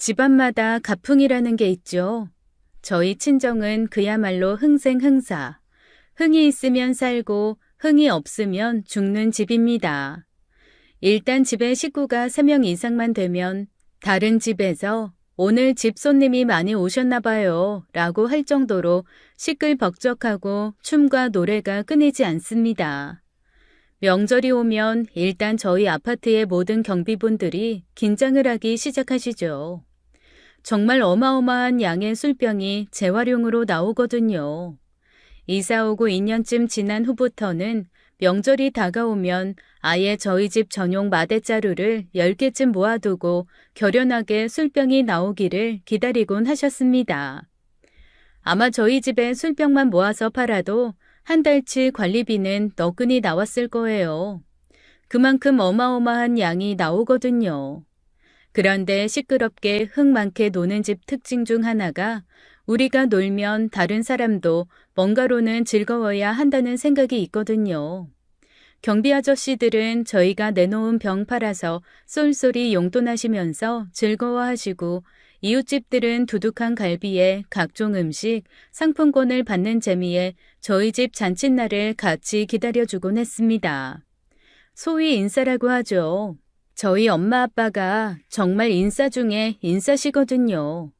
집안마다 가풍이라는 게 있죠. 저희 친정은 그야말로 흥생흥사. 흥이 있으면 살고 흥이 없으면 죽는 집입니다. 일단 집에 식구가 3명 이상만 되면 다른 집에서 오늘 집 손님이 많이 오셨나 봐요 라고 할 정도로 시끌벅적하고 춤과 노래가 끊이지 않습니다. 명절이 오면 일단 저희 아파트의 모든 경비분들이 긴장을 하기 시작하시죠. 정말 어마어마한 양의 술병이 재활용으로 나오거든요. 이사 오고 2년쯤 지난 후부터는 명절이 다가오면 아예 저희 집 전용 마대자루를 10개쯤 모아두고 결연하게 술병이 나오기를 기다리곤 하셨습니다. 아마 저희 집에 술병만 모아서 팔아도 한 달치 관리비는 너끈히 나왔을 거예요. 그만큼 어마어마한 양이 나오거든요. 그런데 시끄럽게 흥 많게 노는 집 특징 중 하나가 우리가 놀면 다른 사람도 뭔가로는 즐거워야 한다는 생각이 있거든요. 경비 아저씨들은 저희가 내놓은 병 팔아서 쏠쏠이 용돈하시면서 즐거워하시고 이웃집들은 두둑한 갈비에 각종 음식, 상품권을 받는 재미에 저희 집 잔칫날을 같이 기다려주곤 했습니다. 소위 인싸라고 하죠. 저희 엄마 아빠가 정말 인싸 중에 인싸시거든요.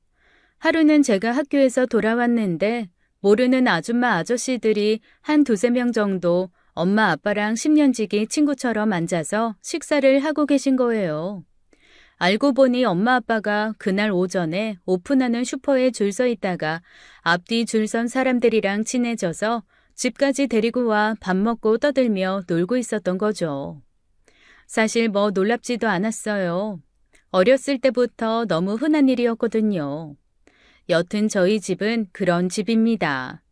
하루는 제가 학교에서 돌아왔는데 모르는 아줌마 아저씨들이 한 두세 명 정도 엄마 아빠랑 10년 지기 친구처럼 앉아서 식사를 하고 계신 거예요. 알고 보니 엄마 아빠가 그날 오전에 오픈하는 슈퍼에 줄 서 있다가 앞뒤 줄 선 사람들이랑 친해져서 집까지 데리고 와 밥 먹고 떠들며 놀고 있었던 거죠. 사실 뭐 놀랍지도 않았어요. 어렸을 때부터 너무 흔한 일이었거든요. 여튼 저희 집은 그런 집입니다.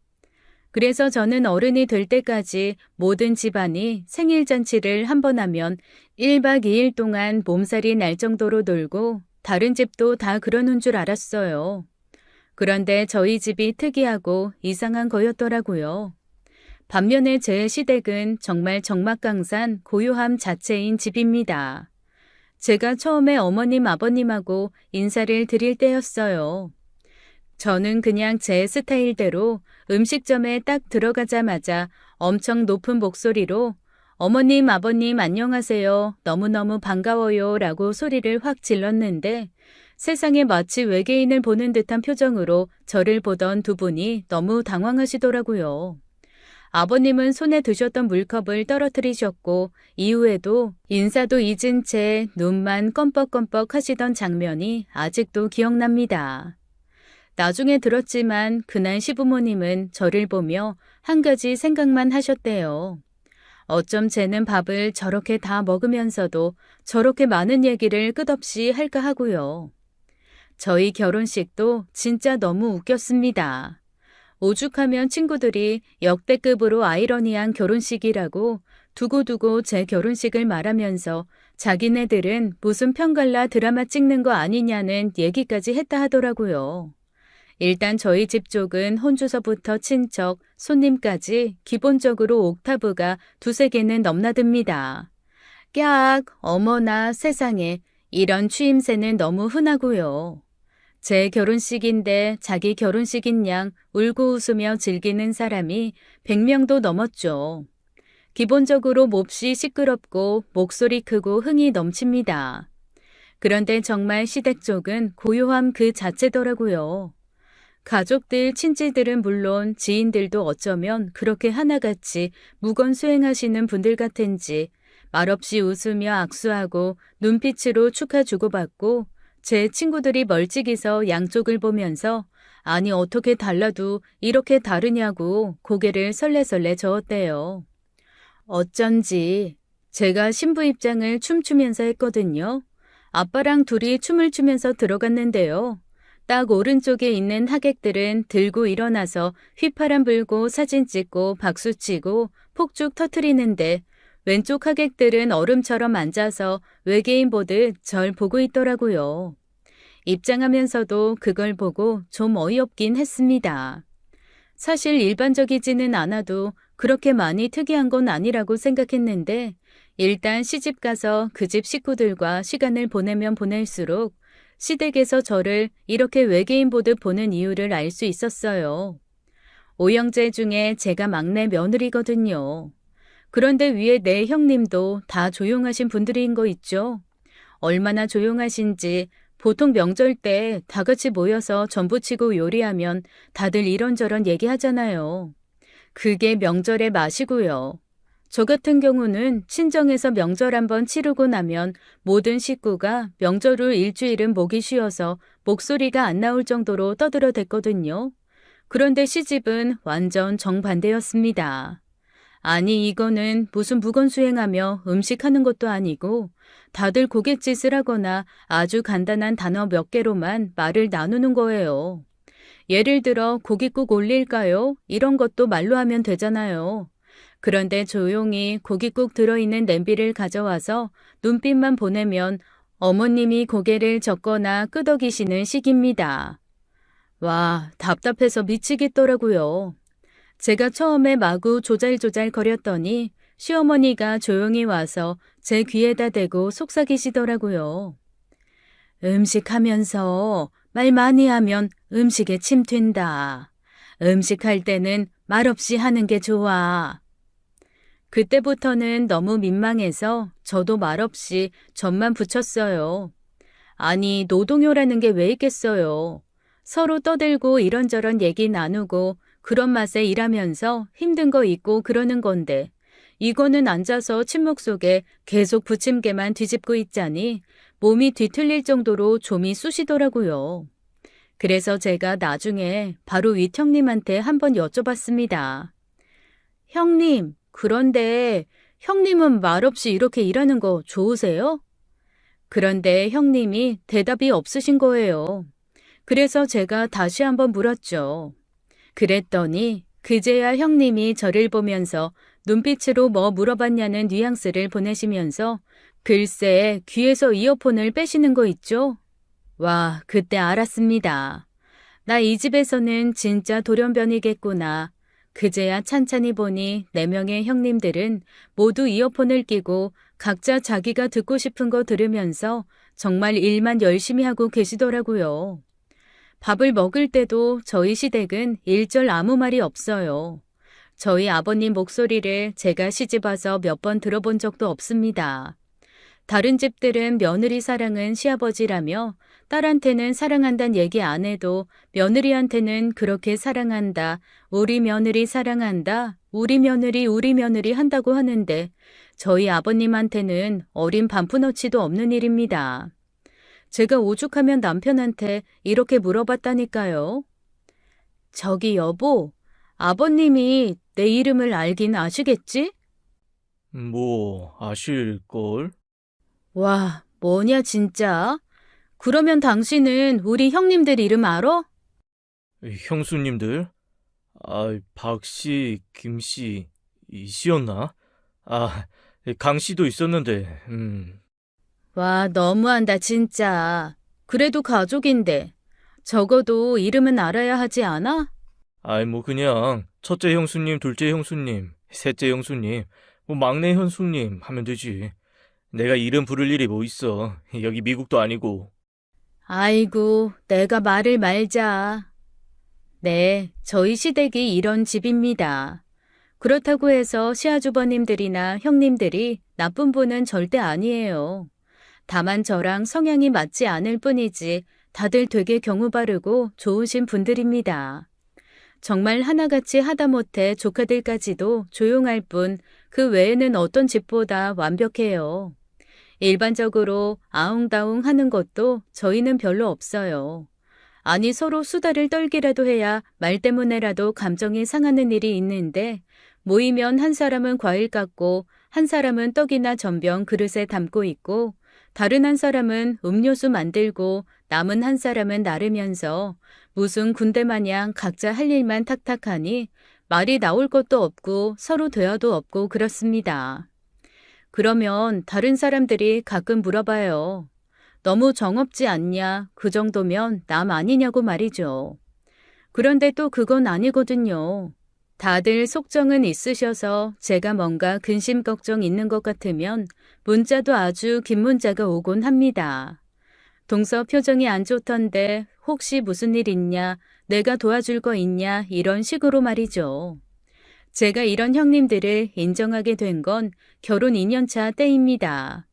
그래서 저는 어른이 될 때까지 모든 집안이 생일잔치를 한 번 하면 1박 2일 동안 몸살이 날 정도로 놀고 다른 집도 다 그러는 줄 알았어요. 그런데 저희 집이 특이하고 이상한 거였더라고요. 반면에 제 시댁은 정말 적막강산 고요함 자체인 집입니다. 제가 처음에 어머님 아버님하고 인사를 드릴 때였어요. 저는 그냥 제 스타일대로 음식점에 딱 들어가자마자 엄청 높은 목소리로 어머님 아버님 안녕하세요 너무너무 반가워요 라고 소리를 확 질렀는데 세상에 마치 외계인을 보는 듯한 표정으로 저를 보던 두 분이 너무 당황하시더라고요. 아버님은 손에 드셨던 물컵을 떨어뜨리셨고 이후에도 인사도 잊은 채 눈만 껌뻑껌뻑 하시던 장면이 아직도 기억납니다. 나중에 들었지만 그날 시부모님은 저를 보며 한 가지 생각만 하셨대요. 어쩜 쟤는 밥을 저렇게 다 먹으면서도 저렇게 많은 얘기를 끝없이 할까 하고요. 저희 결혼식도 진짜 너무 웃겼습니다. 오죽하면 친구들이 역대급으로 아이러니한 결혼식이라고 두고두고 제 결혼식을 말하면서 자기네들은 무슨 편갈라 드라마 찍는 거 아니냐는 얘기까지 했다 하더라고요. 일단 저희 집 쪽은 혼주서부터 친척, 손님까지 기본적으로 옥타브가 두세 개는 넘나듭니다. 깍, 어머나 세상에 이런 추임새는 너무 흔하고요. 제 결혼식인데 자기 결혼식인 양 울고 웃으며 즐기는 사람이 100명도 넘었죠. 기본적으로 몹시 시끄럽고 목소리 크고 흥이 넘칩니다. 그런데 정말 시댁 쪽은 고요함 그 자체더라고요. 가족들, 친지들은 물론 지인들도 어쩌면 그렇게 하나같이 무건수행하시는 분들 같은지 말없이 웃으며 악수하고 눈빛으로 축하 주고받고 제 친구들이 멀찍이서 양쪽을 보면서 아니 어떻게 달라도 이렇게 다르냐고 고개를 설레설레 저었대요. 어쩐지 제가 신부 입장을 춤추면서 했거든요. 아빠랑 둘이 춤을 추면서 들어갔는데요. 딱 오른쪽에 있는 하객들은 들고 일어나서 휘파람 불고 사진 찍고 박수치고 폭죽 터트리는데 왼쪽 하객들은 얼음처럼 앉아서 외계인 보듯 절 보고 있더라고요. 입장하면서도 그걸 보고 좀 어이없긴 했습니다. 사실 일반적이지는 않아도 그렇게 많이 특이한 건 아니라고 생각했는데 일단 시집 가서 그 집 식구들과 시간을 보내면 보낼수록 시댁에서 저를 이렇게 외계인 보듯 보는 이유를 알 수 있었어요. 오형제 중에 제가 막내 며느리거든요. 그런데 위에 네 형님도 다 조용하신 분들인 거 있죠? 얼마나 조용하신지 보통 명절 때 다 같이 모여서 전부치고 요리하면 다들 이런저런 얘기하잖아요. 그게 명절의 맛이고요. 저 같은 경우는 친정에서 명절 한번 치르고 나면 모든 식구가 명절 후 일주일은 목이 쉬어서 목소리가 안 나올 정도로 떠들어댔거든요. 그런데 시집은 완전 정반대였습니다. 아니, 이거는 무슨 무건수행하며 음식하는 것도 아니고 다들 고갯짓을 하거나 아주 간단한 단어 몇 개로만 말을 나누는 거예요. 예를 들어 고깃국 올릴까요? 이런 것도 말로 하면 되잖아요. 그런데 조용히 고깃국 들어있는 냄비를 가져와서 눈빛만 보내면 어머님이 고개를 젓거나 끄덕이시는 식입니다. 와, 답답해서 미치겠더라고요. 제가 처음에 마구 조잘조잘 거렸더니 시어머니가 조용히 와서 제 귀에다 대고 속삭이시더라고요. 음식하면서 말 많이 하면 음식에 침 튄다. 음식할 때는 말없이 하는 게 좋아. 그때부터는 너무 민망해서 저도 말없이 점만 붙였어요. 아니, 노동요라는 게 왜 있겠어요. 서로 떠들고 이런저런 얘기 나누고 그런 맛에 일하면서 힘든 거 있고 그러는 건데 이거는 앉아서 침묵 속에 계속 부침개만 뒤집고 있자니 몸이 뒤틀릴 정도로 좀이 쑤시더라고요. 그래서 제가 나중에 바로 윗 형님한테 한번 여쭤봤습니다. 형님, 그런데 형님은 말없이 이렇게 일하는 거 좋으세요? 그런데 형님이 대답이 없으신 거예요. 그래서 제가 다시 한번 물었죠. 그랬더니 그제야 형님이 저를 보면서 눈빛으로 뭐 물어봤냐는 뉘앙스를 보내시면서 글쎄 귀에서 이어폰을 빼시는 거 있죠? 와, 그때 알았습니다. 나 이 집에서는 진짜 돌연변이겠구나. 그제야 찬찬히 보니 4명의 형님들은 모두 이어폰을 끼고 각자 자기가 듣고 싶은 거 들으면서 정말 일만 열심히 하고 계시더라고요. 밥을 먹을 때도 저희 시댁은 일절 아무 말이 없어요. 저희 아버님 목소리를 제가 시집와서 몇 번 들어본 적도 없습니다. 다른 집들은 며느리 사랑은 시아버지라며 딸한테는 사랑한다는 얘기 안 해도 며느리한테는 그렇게 사랑한다, 우리 며느리 사랑한다, 우리 며느리 한다고 하는데 저희 아버님한테는 어린 반푼어치도 없는 일입니다. 제가 오죽하면 남편한테 이렇게 물어봤다니까요. 저기 여보, 아버님이 내 이름을 알긴 아시겠지? 뭐, 아실걸? 와, 뭐냐 진짜? 그러면 당신은 우리 형님들 이름 알아? 형수님들? 박씨, 김씨, 이씨였나? 강씨도 있었는데, 와, 너무한다 진짜. 그래도 가족인데 적어도 이름은 알아야 하지 않아? 뭐 그냥 첫째 형수님, 둘째 형수님, 셋째 형수님, 뭐 막내 형수님 하면 되지. 내가 이름 부를 일이 뭐 있어. 여기 미국도 아니고. 아이고, 내가 말을 말자. 네, 저희 시댁이 이런 집입니다. 그렇다고 해서 시아주버님들이나 형님들이 나쁜 분은 절대 아니에요. 다만 저랑 성향이 맞지 않을 뿐이지 다들 되게 경우 바르고 좋으신 분들입니다. 정말 하나같이 하다못해 조카들까지도 조용할 뿐 그 외에는 어떤 집보다 완벽해요. 일반적으로 아웅다웅 하는 것도 저희는 별로 없어요. 아니 서로 수다를 떨기라도 해야 말 때문에라도 감정이 상하는 일이 있는데 모이면 한 사람은 과일 깎고 한 사람은 떡이나 전병 그릇에 담고 있고 다른 한 사람은 음료수 만들고 남은 한 사람은 나르면서 무슨 군대 마냥 각자 할 일만 탁탁하니 말이 나올 것도 없고 서로 대화도 없고 그렇습니다. 그러면 다른 사람들이 가끔 물어봐요. 너무 정없지 않냐? 그 정도면 남 아니냐고 말이죠. 그런데 또 그건 아니거든요. 다들 속정은 있으셔서 제가 뭔가 근심 걱정 있는 것 같으면 문자도 아주 긴 문자가 오곤 합니다. 동서 표정이 안 좋던데 혹시 무슨 일 있냐, 내가 도와줄 거 있냐 이런 식으로 말이죠. 제가 이런 형님들을 인정하게 된 건 결혼 2년차 때입니다.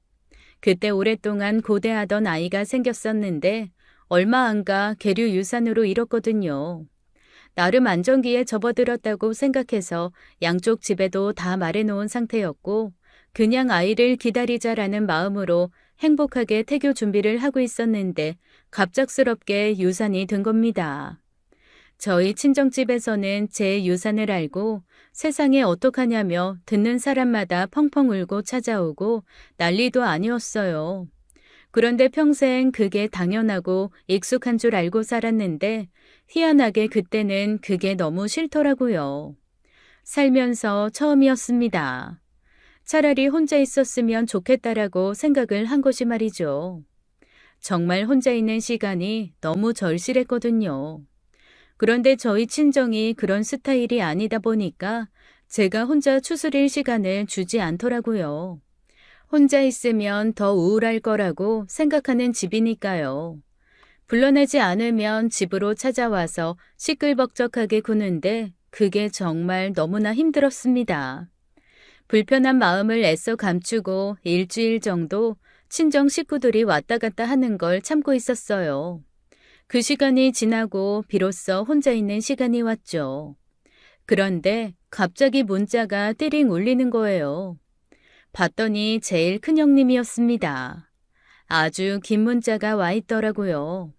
그때 오랫동안 고대하던 아이가 생겼었는데 얼마 안 가 계류 유산으로 잃었거든요. 나름 안정기에 접어들었다고 생각해서 양쪽 집에도 다 말해놓은 상태였고 그냥 아이를 기다리자라는 마음으로 행복하게 태교 준비를 하고 있었는데 갑작스럽게 유산이 든 겁니다. 저희 친정집에서는 제 유산을 알고 세상에 어떡하냐며 듣는 사람마다 펑펑 울고 찾아오고 난리도 아니었어요. 그런데 평생 그게 당연하고 익숙한 줄 알고 살았는데 희한하게 그때는 그게 너무 싫더라고요. 살면서 처음이었습니다. 차라리 혼자 있었으면 좋겠다라고 생각을 한 것이 말이죠. 정말 혼자 있는 시간이 너무 절실했거든요. 그런데 저희 친정이 그런 스타일이 아니다 보니까 제가 혼자 추스릴 시간을 주지 않더라고요. 혼자 있으면 더 우울할 거라고 생각하는 집이니까요. 불러내지 않으면 집으로 찾아와서 시끌벅적하게 구는데 그게 정말 너무나 힘들었습니다. 불편한 마음을 애써 감추고 일주일 정도 친정 식구들이 왔다 갔다 하는 걸 참고 있었어요. 그 시간이 지나고 비로소 혼자 있는 시간이 왔죠. 그런데 갑자기 문자가 띠링 울리는 거예요. 봤더니 제일 큰 형님이었습니다. 아주 긴 문자가 와 있더라고요.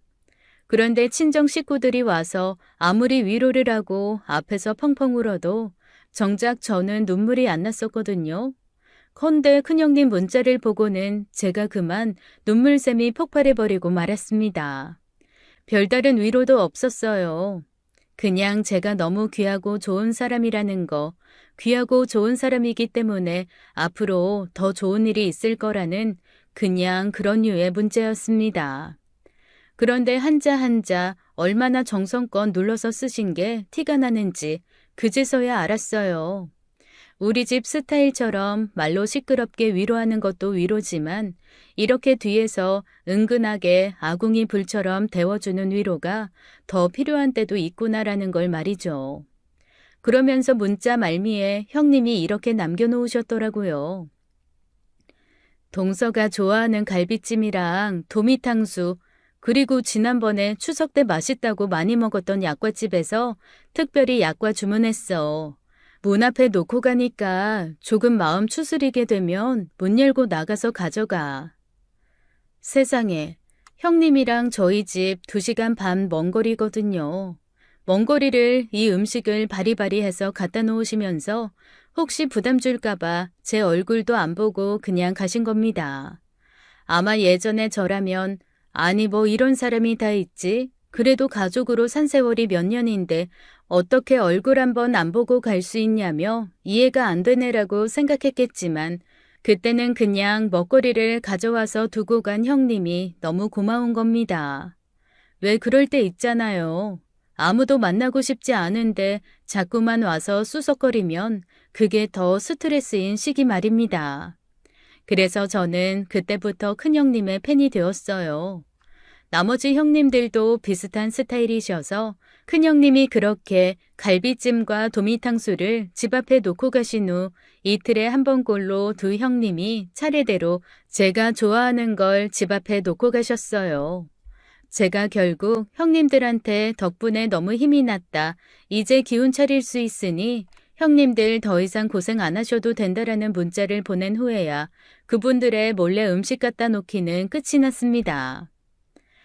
그런데 친정 식구들이 와서 아무리 위로를 하고 앞에서 펑펑 울어도 정작 저는 눈물이 안 났었거든요. 헌데 큰형님 문자를 보고는 제가 그만 눈물샘이 폭발해버리고 말았습니다. 별다른 위로도 없었어요. 그냥 제가 너무 귀하고 좋은 사람이라는 거, 귀하고 좋은 사람이기 때문에 앞으로 더 좋은 일이 있을 거라는 그냥 그런 류의 문제였습니다. 그런데 한자 한자 얼마나 정성껏 눌러서 쓰신 게 티가 나는지 그제서야 알았어요. 우리 집 스타일처럼 말로 시끄럽게 위로하는 것도 위로지만 이렇게 뒤에서 은근하게 아궁이 불처럼 데워주는 위로가 더 필요한 때도 있구나라는 걸 말이죠. 그러면서 문자 말미에 형님이 이렇게 남겨놓으셨더라고요. 동서가 좋아하는 갈비찜이랑 도미탕수 그리고 지난번에 추석 때 맛있다고 많이 먹었던 약과집에서 특별히 약과 주문했어. 문 앞에 놓고 가니까 조금 마음 추스리게 되면 문 열고 나가서 가져가. 세상에, 형님이랑 저희 집 2시간 반 먼 거리거든요. 먼 거리를 이 음식을 바리바리 해서 갖다 놓으시면서 혹시 부담 줄까봐 제 얼굴도 안 보고 그냥 가신 겁니다. 아마 예전에 저라면 아니 뭐 이런 사람이 다 있지. 그래도 가족으로 산 세월이 몇 년인데 어떻게 얼굴 한번 안 보고 갈 수 있냐며 이해가 안 되네라고 생각했겠지만 그때는 그냥 먹거리를 가져와서 두고 간 형님이 너무 고마운 겁니다. 왜 그럴 때 있잖아요. 아무도 만나고 싶지 않은데 자꾸만 와서 수석거리면 그게 더 스트레스인 시기 말입니다. 그래서 저는 그때부터 큰형님의 팬이 되었어요. 나머지 형님들도 비슷한 스타일이셔서 큰형님이 그렇게 갈비찜과 도미탕수를 집 앞에 놓고 가신 후 이틀에 한 번꼴로 두 형님이 차례대로 제가 좋아하는 걸 집 앞에 놓고 가셨어요. 제가 결국 형님들한테 덕분에 너무 힘이 났다. 이제 기운 차릴 수 있으니 형님들 더 이상 고생 안 하셔도 된다라는 문자를 보낸 후에야 그분들의 몰래 음식 갖다 놓기는 끝이 났습니다.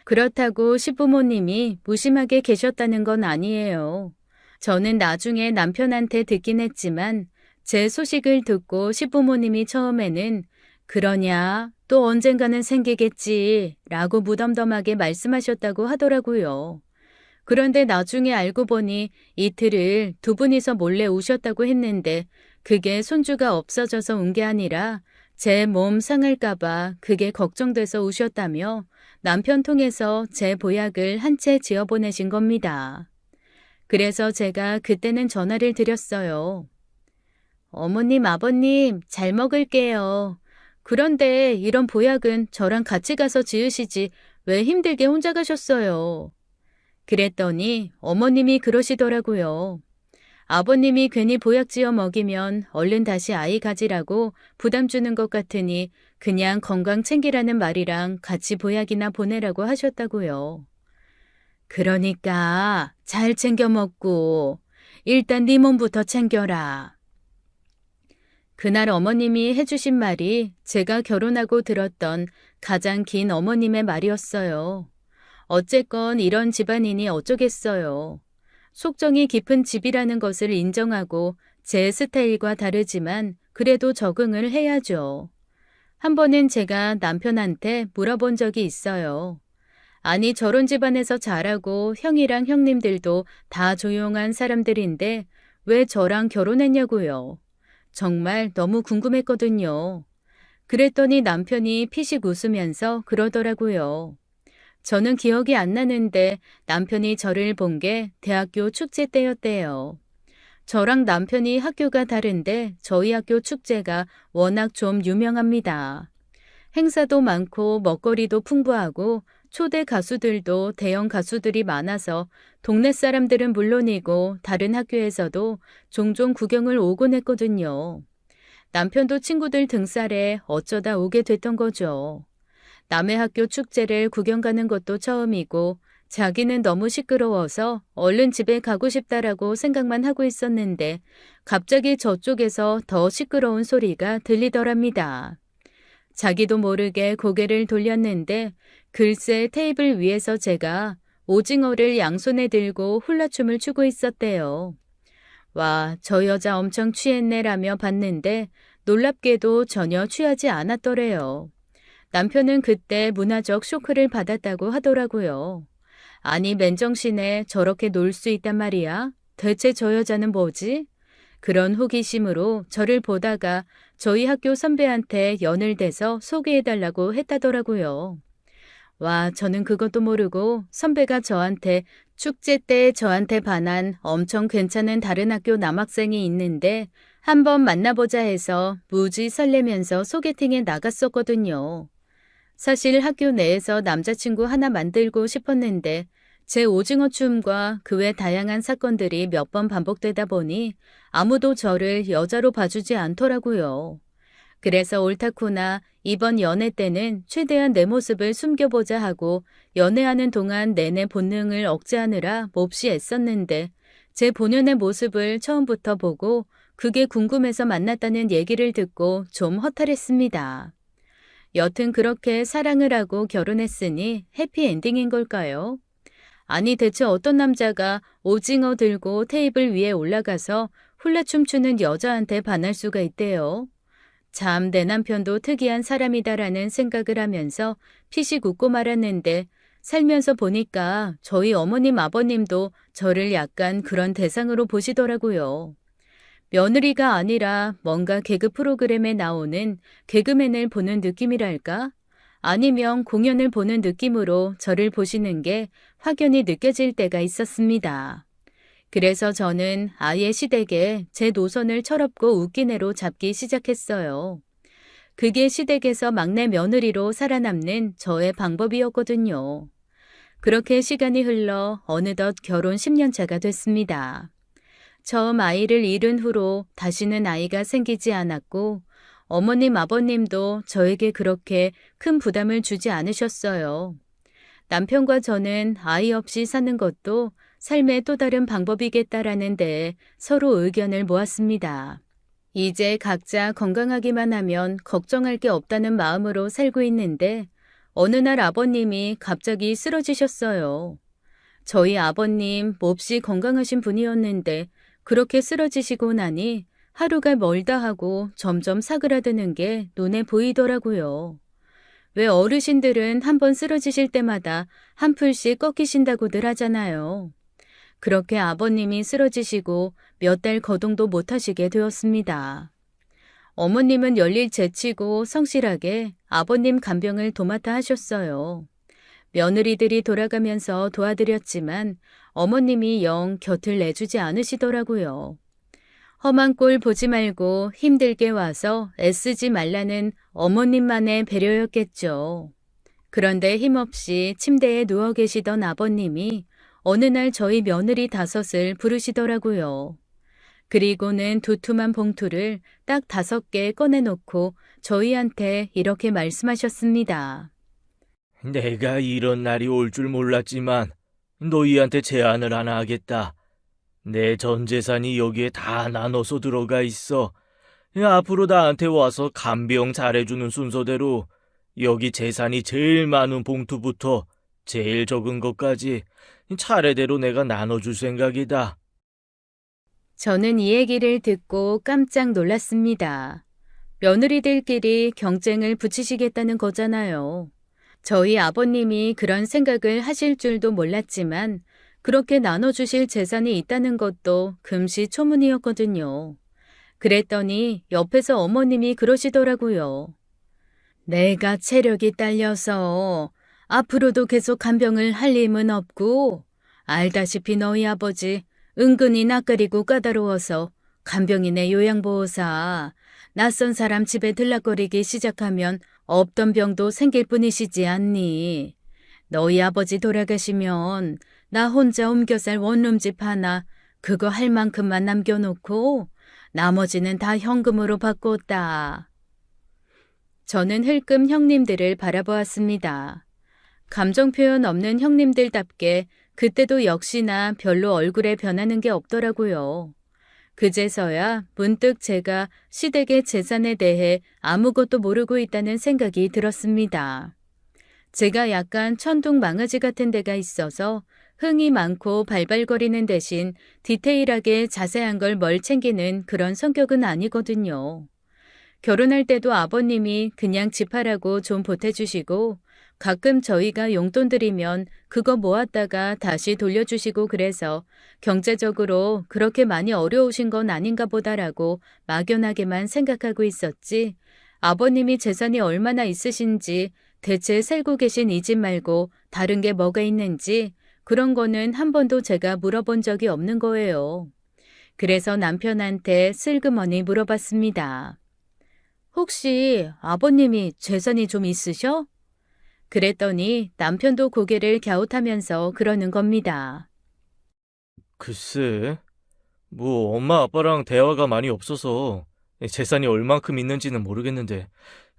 그렇다고 시부모님이 무심하게 계셨다는 건 아니에요. 저는 나중에 남편한테 듣긴 했지만 제 소식을 듣고 시부모님이 처음에는 그러냐 또 언젠가는 생기겠지 라고 무덤덤하게 말씀하셨다고 하더라고요. 그런데 나중에 알고 보니 이틀을 두 분이서 몰래 우셨다고 했는데 그게 손주가 없어져서 운 게 아니라 제 몸 상할까봐 그게 걱정돼서 우셨다며 남편 통해서 제 보약을 한 채 지어보내신 겁니다. 그래서 제가 그때는 전화를 드렸어요. 어머님, 아버님, 잘 먹을게요. 그런데 이런 보약은 저랑 같이 가서 지으시지 왜 힘들게 혼자 가셨어요? 그랬더니 어머님이 그러시더라고요. 아버님이 괜히 보약 지어 먹이면 얼른 다시 아이 가지라고 부담 주는 것 같으니 그냥 건강 챙기라는 말이랑 같이 보약이나 보내라고 하셨다고요. 그러니까 잘 챙겨 먹고 일단 네 몸부터 챙겨라. 그날 어머님이 해주신 말이 제가 결혼하고 들었던 가장 긴 어머님의 말이었어요. 어쨌건 이런 집안이니 어쩌겠어요. 속정이 깊은 집이라는 것을 인정하고 제 스타일과 다르지만 그래도 적응을 해야죠. 한 번은 제가 남편한테 물어본 적이 있어요. 아니, 저런 집안에서 자라고 형이랑 형님들도 다 조용한 사람들인데 왜 저랑 결혼했냐고요. 정말 너무 궁금했거든요. 그랬더니 남편이 피식 웃으면서 그러더라고요. 저는 기억이 안 나는데 남편이 저를 본 게 대학교 축제 때였대요. 저랑 남편이 학교가 다른데 저희 학교 축제가 워낙 좀 유명합니다. 행사도 많고 먹거리도 풍부하고 초대 가수들도 대형 가수들이 많아서 동네 사람들은 물론이고 다른 학교에서도 종종 구경을 오곤 했거든요. 남편도 친구들 등살에 어쩌다 오게 됐던 거죠. 남의 학교 축제를 구경 가는 것도 처음이고 자기는 너무 시끄러워서 얼른 집에 가고 싶다라고 생각만 하고 있었는데 갑자기 저쪽에서 더 시끄러운 소리가 들리더랍니다. 자기도 모르게 고개를 돌렸는데 글쎄 테이블 위에서 제가 오징어를 양손에 들고 훌라춤을 추고 있었대요. 와, 저 여자 엄청 취했네라며 봤는데 놀랍게도 전혀 취하지 않았더래요. 남편은 그때 문화적 쇼크를 받았다고 하더라고요. 아니, 맨정신에 저렇게 놀 수 있단 말이야? 대체 저 여자는 뭐지? 그런 호기심으로 저를 보다가 저희 학교 선배한테 연을 대서 소개해달라고 했다더라고요. 와, 저는 그것도 모르고 선배가 저한테 축제 때 저한테 반한 엄청 괜찮은 다른 학교 남학생이 있는데 한번 만나보자 해서 무지 설레면서 소개팅에 나갔었거든요. 사실 학교 내에서 남자친구 하나 만들고 싶었는데 제 오징어 춤과 그 외 다양한 사건들이 몇 번 반복되다 보니 아무도 저를 여자로 봐주지 않더라고요. 그래서 옳다구나 이번 연애 때는 최대한 내 모습을 숨겨보자 하고 연애하는 동안 내내 본능을 억제하느라 몹시 애썼는데 제 본연의 모습을 처음부터 보고 그게 궁금해서 만났다는 얘기를 듣고 좀 허탈했습니다. 여튼 그렇게 사랑을 하고 결혼했으니 해피엔딩인 걸까요? 아니 대체 어떤 남자가 오징어 들고 테이블 위에 올라가서 훌라춤 추는 여자한테 반할 수가 있대요. 참 내 남편도 특이한 사람이다라는 생각을 하면서 피식 웃고 말았는데 살면서 보니까 저희 어머님 아버님도 저를 약간 그런 대상으로 보시더라고요. 며느리가 아니라 뭔가 개그 프로그램에 나오는 개그맨을 보는 느낌이랄까? 아니면 공연을 보는 느낌으로 저를 보시는 게 확연히 느껴질 때가 있었습니다. 그래서 저는 아예 시댁에 제 노선을 철없고 웃기네로 잡기 시작했어요. 그게 시댁에서 막내 며느리로 살아남는 저의 방법이었거든요. 그렇게 시간이 흘러 어느덧 결혼 10년 차가 됐습니다. 처음 아이를 잃은 후로 다시는 아이가 생기지 않았고 어머님 아버님도 저에게 그렇게 큰 부담을 주지 않으셨어요. 남편과 저는 아이 없이 사는 것도 삶의 또 다른 방법이겠다라는 데 서로 의견을 모았습니다. 이제 각자 건강하기만 하면 걱정할 게 없다는 마음으로 살고 있는데 어느 날 아버님이 갑자기 쓰러지셨어요. 저희 아버님 몹시 건강하신 분이었는데 그렇게 쓰러지시고 나니 하루가 멀다 하고 점점 사그라드는 게 눈에 보이더라고요. 왜 어르신들은 한번 쓰러지실 때마다 한 풀씩 꺾이신다고들 하잖아요. 그렇게 아버님이 쓰러지시고 몇 달 거동도 못 하시게 되었습니다. 어머님은 열일 제치고 성실하게 아버님 간병을 도맡아 하셨어요. 며느리들이 돌아가면서 도와드렸지만 어머님이 영 곁을 내주지 않으시더라고요. 험한 꼴 보지 말고 힘들게 와서 애쓰지 말라는 어머님만의 배려였겠죠. 그런데 힘없이 침대에 누워 계시던 아버님이 어느 날 저희 며느리 다섯을 부르시더라고요. 그리고는 두툼한 봉투를 딱 5개 꺼내놓고 저희한테 이렇게 말씀하셨습니다. 내가 이런 날이 올 줄 몰랐지만 너희한테 제안을 하나 하겠다. 내 전 재산이 여기에 다 나눠서 들어가 있어. 앞으로 나한테 와서 간병 잘해주는 순서대로 여기 재산이 제일 많은 봉투부터 제일 적은 것까지 차례대로 내가 나눠줄 생각이다. 저는 이 얘기를 듣고 깜짝 놀랐습니다. 며느리들끼리 경쟁을 붙이시겠다는 거잖아요. 저희 아버님이 그런 생각을 하실 줄도 몰랐지만 그렇게 나눠주실 재산이 있다는 것도 금시초문이었거든요. 그랬더니 옆에서 어머님이 그러시더라고요. 내가 체력이 딸려서 앞으로도 계속 간병을 할 힘은 없고 알다시피 너희 아버지 은근히 낯가리고 까다로워서 간병인의 요양보호사 낯선 사람 집에 들락거리기 시작하면 없던 병도 생길 뿐이시지 않니? 너희 아버지 돌아가시면 나 혼자 옮겨살 원룸집 하나 그거 할 만큼만 남겨놓고 나머지는 다 현금으로 바꿨다. 저는 흘끔 형님들을 바라보았습니다. 감정 표현 없는 형님들답게 그때도 역시나 별로 얼굴에 변하는 게 없더라고요. 그제서야 문득 제가 시댁의 재산에 대해 아무것도 모르고 있다는 생각이 들었습니다. 제가 약간 천둥망아지 같은 데가 있어서 흥이 많고 발발거리는 대신 디테일하게 자세한 걸 뭘 챙기는 그런 성격은 아니거든요. 결혼할 때도 아버님이 그냥 집하라고 좀 보태주시고 가끔 저희가 용돈 드리면 그거 모았다가 다시 돌려주시고 그래서 경제적으로 그렇게 많이 어려우신 건 아닌가 보다라고 막연하게만 생각하고 있었지 아버님이 재산이 얼마나 있으신지 대체 살고 계신 이 집 말고 다른 게 뭐가 있는지 그런 거는 한 번도 제가 물어본 적이 없는 거예요. 그래서 남편한테 슬그머니 물어봤습니다. 혹시 아버님이 재산이 좀 있으셔? 그랬더니 남편도 고개를 갸웃하면서 그러는 겁니다. 글쎄, 뭐 엄마 아빠랑 대화가 많이 없어서 재산이 얼만큼 있는지는 모르겠는데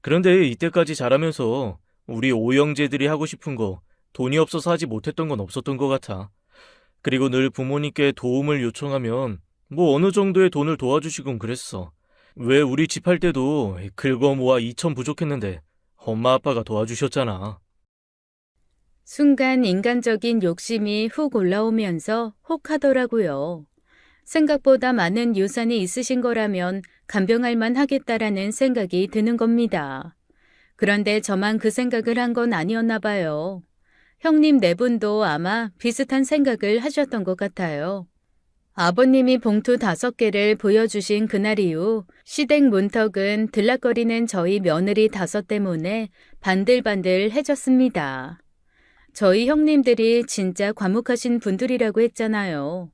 그런데 이때까지 자라면서 우리 오형제들이 하고 싶은 거 돈이 없어서 하지 못했던 건 없었던 것 같아. 그리고 늘 부모님께 도움을 요청하면 뭐 어느 정도의 돈을 도와주시곤 그랬어. 왜 우리 집 할 때도 긁어 모아 2천 부족했는데 엄마 아빠가 도와주셨잖아. 순간 인간적인 욕심이 훅 올라오면서 혹하더라고요. 생각보다 많은 유산이 있으신 거라면 간병할 만 하겠다라는 생각이 드는 겁니다. 그런데 저만 그 생각을 한 건 아니었나 봐요. 형님 4분도 아마 비슷한 생각을 하셨던 것 같아요. 아버님이 봉투 5개를 보여주신 그날 이후 시댁 문턱은 들락거리는 저희 며느리 5 때문에 반들반들해졌습니다. 저희 형님들이 진짜 과묵하신 분들이라고 했잖아요.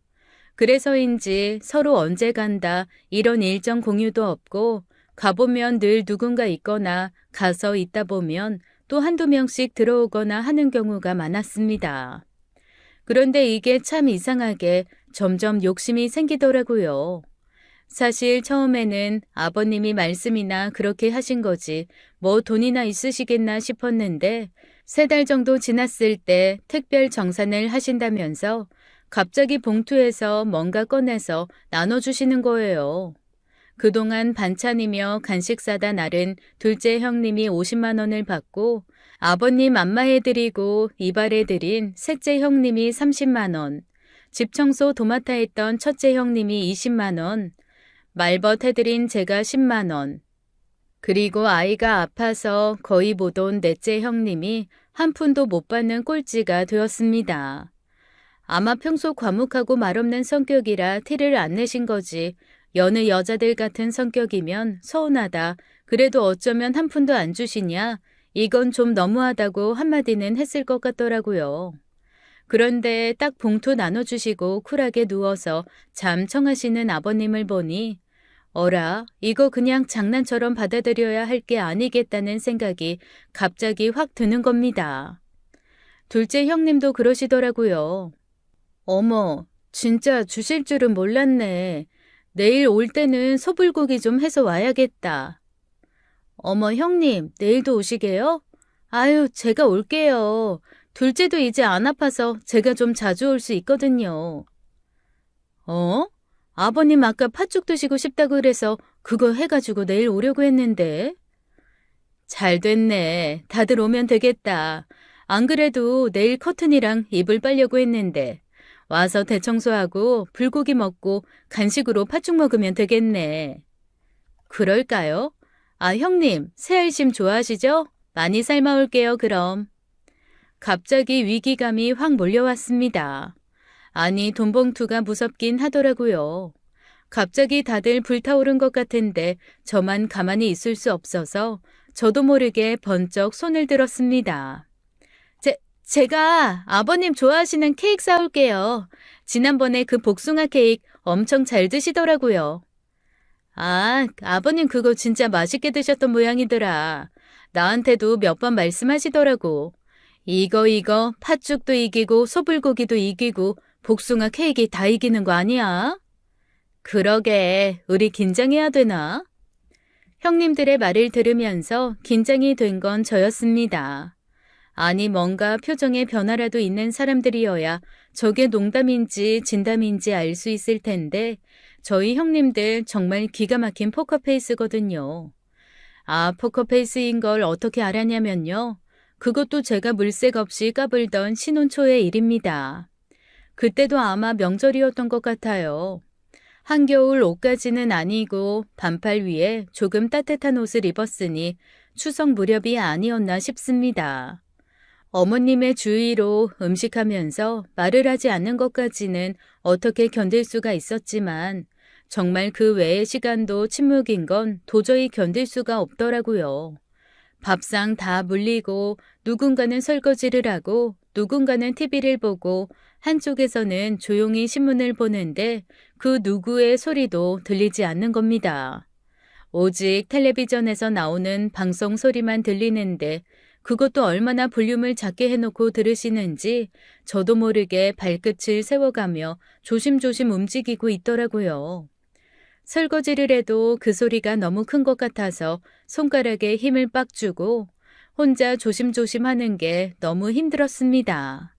그래서인지 서로 언제 간다 이런 일정 공유도 없고 가보면 늘 누군가 있거나 가서 있다 보면 또 한두 명씩 들어오거나 하는 경우가 많았습니다. 그런데 이게 참 이상하게 점점 욕심이 생기더라고요. 사실 처음에는 아버님이 말씀이나 그렇게 하신 거지 뭐 돈이나 있으시겠나 싶었는데 3달 정도 지났을 때 특별 정산을 하신다면서 갑자기 봉투에서 뭔가 꺼내서 나눠주시는 거예요. 그동안 반찬이며 간식 사다 나른 둘째 형님이 50만 원을 받고 아버님 안마해드리고 이발해드린 셋째 형님이 30만 원, 집 청소 도맡아 했던 첫째 형님이 20만 원, 말벗 해드린 제가 10만 원, 그리고 아이가 아파서 거의 못 온 넷째 형님이 한 푼도 못 받는 꼴찌가 되었습니다. 아마 평소 과묵하고 말없는 성격이라 티를 안 내신 거지. 여느 여자들 같은 성격이면 서운하다. 그래도 어쩌면 한 푼도 안 주시냐? 이건 좀 너무하다고 한마디는 했을 것 같더라고요. 그런데 딱 봉투 나눠주시고 쿨하게 누워서 잠 청하시는 아버님을 보니 어라, 이거 그냥 장난처럼 받아들여야 할 게 아니겠다는 생각이 갑자기 확 드는 겁니다. 둘째 형님도 그러시더라고요. 어머, 진짜 주실 줄은 몰랐네. 내일 올 때는 소불고기 좀 해서 와야겠다. 어머, 형님, 내일도 오시게요? 아유, 제가 올게요. 둘째도 이제 안 아파서 제가 좀 자주 올 수 있거든요. 어? 아버님 아까 팥죽 드시고 싶다고 그래서 그거 해가지고 내일 오려고 했는데. 잘 됐네. 다들 오면 되겠다. 안 그래도 내일 커튼이랑 이불 빨려고 했는데. 와서 대청소하고 불고기 먹고 간식으로 팥죽 먹으면 되겠네. 그럴까요? 아, 형님, 새알심 좋아하시죠? 많이 삶아올게요, 그럼. 갑자기 위기감이 확 몰려왔습니다. 아니, 돈봉투가 무섭긴 하더라고요. 갑자기 다들 불타오른 것 같은데 저만 가만히 있을 수 없어서 저도 모르게 번쩍 손을 들었습니다. 제가 아버님 좋아하시는 케이크 사올게요. 지난번에 그 복숭아 케이크 엄청 잘 드시더라고요. 아, 아버님 그거 진짜 맛있게 드셨던 모양이더라. 나한테도 몇 번 말씀하시더라고. 이거 팥죽도 이기고 소불고기도 이기고 복숭아 케이크 다 이기는 거 아니야? 그러게, 우리 긴장해야 되나? 형님들의 말을 들으면서 긴장이 된 건 저였습니다. 아니, 뭔가 표정에 변화라도 있는 사람들이어야 저게 농담인지 진담인지 알 수 있을 텐데 저희 형님들 정말 기가 막힌 포커페이스거든요. 아, 포커페이스인 걸 어떻게 알았냐면요. 그것도 제가 물색 없이 까불던 신혼 초의 일입니다. 그때도 아마 명절이었던 것 같아요. 한겨울 옷까지는 아니고 반팔 위에 조금 따뜻한 옷을 입었으니 추석 무렵이 아니었나 싶습니다. 어머님의 주의로 음식하면서 말을 하지 않는 것까지는 어떻게 견딜 수가 있었지만 정말 그 외의 시간도 침묵인 건 도저히 견딜 수가 없더라고요. 밥상 다 물리고 누군가는 설거지를 하고 누군가는 TV를 보고 한쪽에서는 조용히 신문을 보는데 그 누구의 소리도 들리지 않는 겁니다. 오직 텔레비전에서 나오는 방송 소리만 들리는데 그것도 얼마나 볼륨을 작게 해놓고 들으시는지 저도 모르게 발끝을 세워가며 조심조심 움직이고 있더라고요. 설거지를 해도 그 소리가 너무 큰 것 같아서 손가락에 힘을 빡 주고 혼자 조심조심 하는 게 너무 힘들었습니다.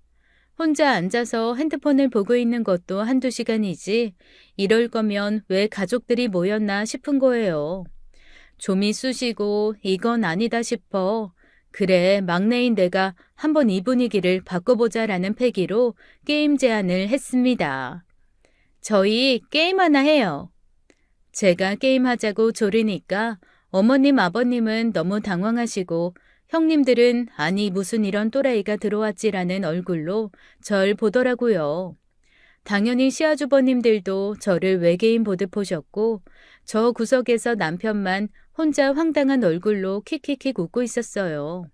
혼자 앉아서 핸드폰을 보고 있는 것도 한두 시간이지 이럴 거면 왜 가족들이 모였나 싶은 거예요. 좀이 쑤시고 이건 아니다 싶어. 그래, 막내인 내가 한번 이 분위기를 바꿔보자라는 패기로 게임 제안을 했습니다. 저희 게임 하나 해요. 제가 게임하자고 조르니까 어머님, 아버님은 너무 당황하시고 형님들은 아니 무슨 이런 또라이가 들어왔지라는 얼굴로 절 보더라고요. 당연히 시아주버님들도 저를 외계인 보듯 보셨고 저 구석에서 남편만 혼자 황당한 얼굴로 킥킥킥 웃고 있었어요.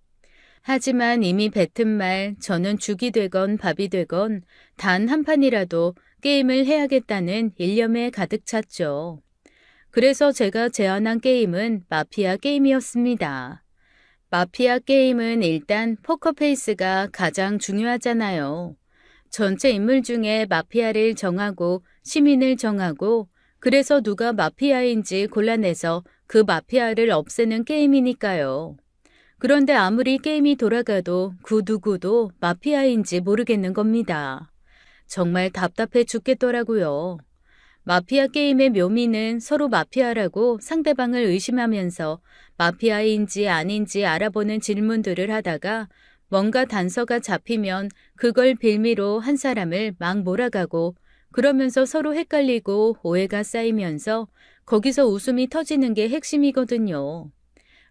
하지만 이미 뱉은 말 저는 죽이 되건 밥이 되건 단 한 판이라도 게임을 해야겠다는 일념에 가득 찼죠. 그래서 제가 제안한 게임은 마피아 게임이었습니다. 마피아 게임은 일단 포커페이스가 가장 중요하잖아요. 전체 인물 중에 마피아를 정하고 시민을 정하고 그래서 누가 마피아인지 골라내서 그 마피아를 없애는 게임이니까요. 그런데 아무리 게임이 돌아가도 그 누구도 마피아인지 모르겠는 겁니다. 정말 답답해 죽겠더라고요. 마피아 게임의 묘미는 서로 마피아라고 상대방을 의심하면서 마피아인지 아닌지 알아보는 질문들을 하다가 뭔가 단서가 잡히면 그걸 빌미로 한 사람을 막 몰아가고 그러면서 서로 헷갈리고 오해가 쌓이면서 거기서 웃음이 터지는 게 핵심이거든요.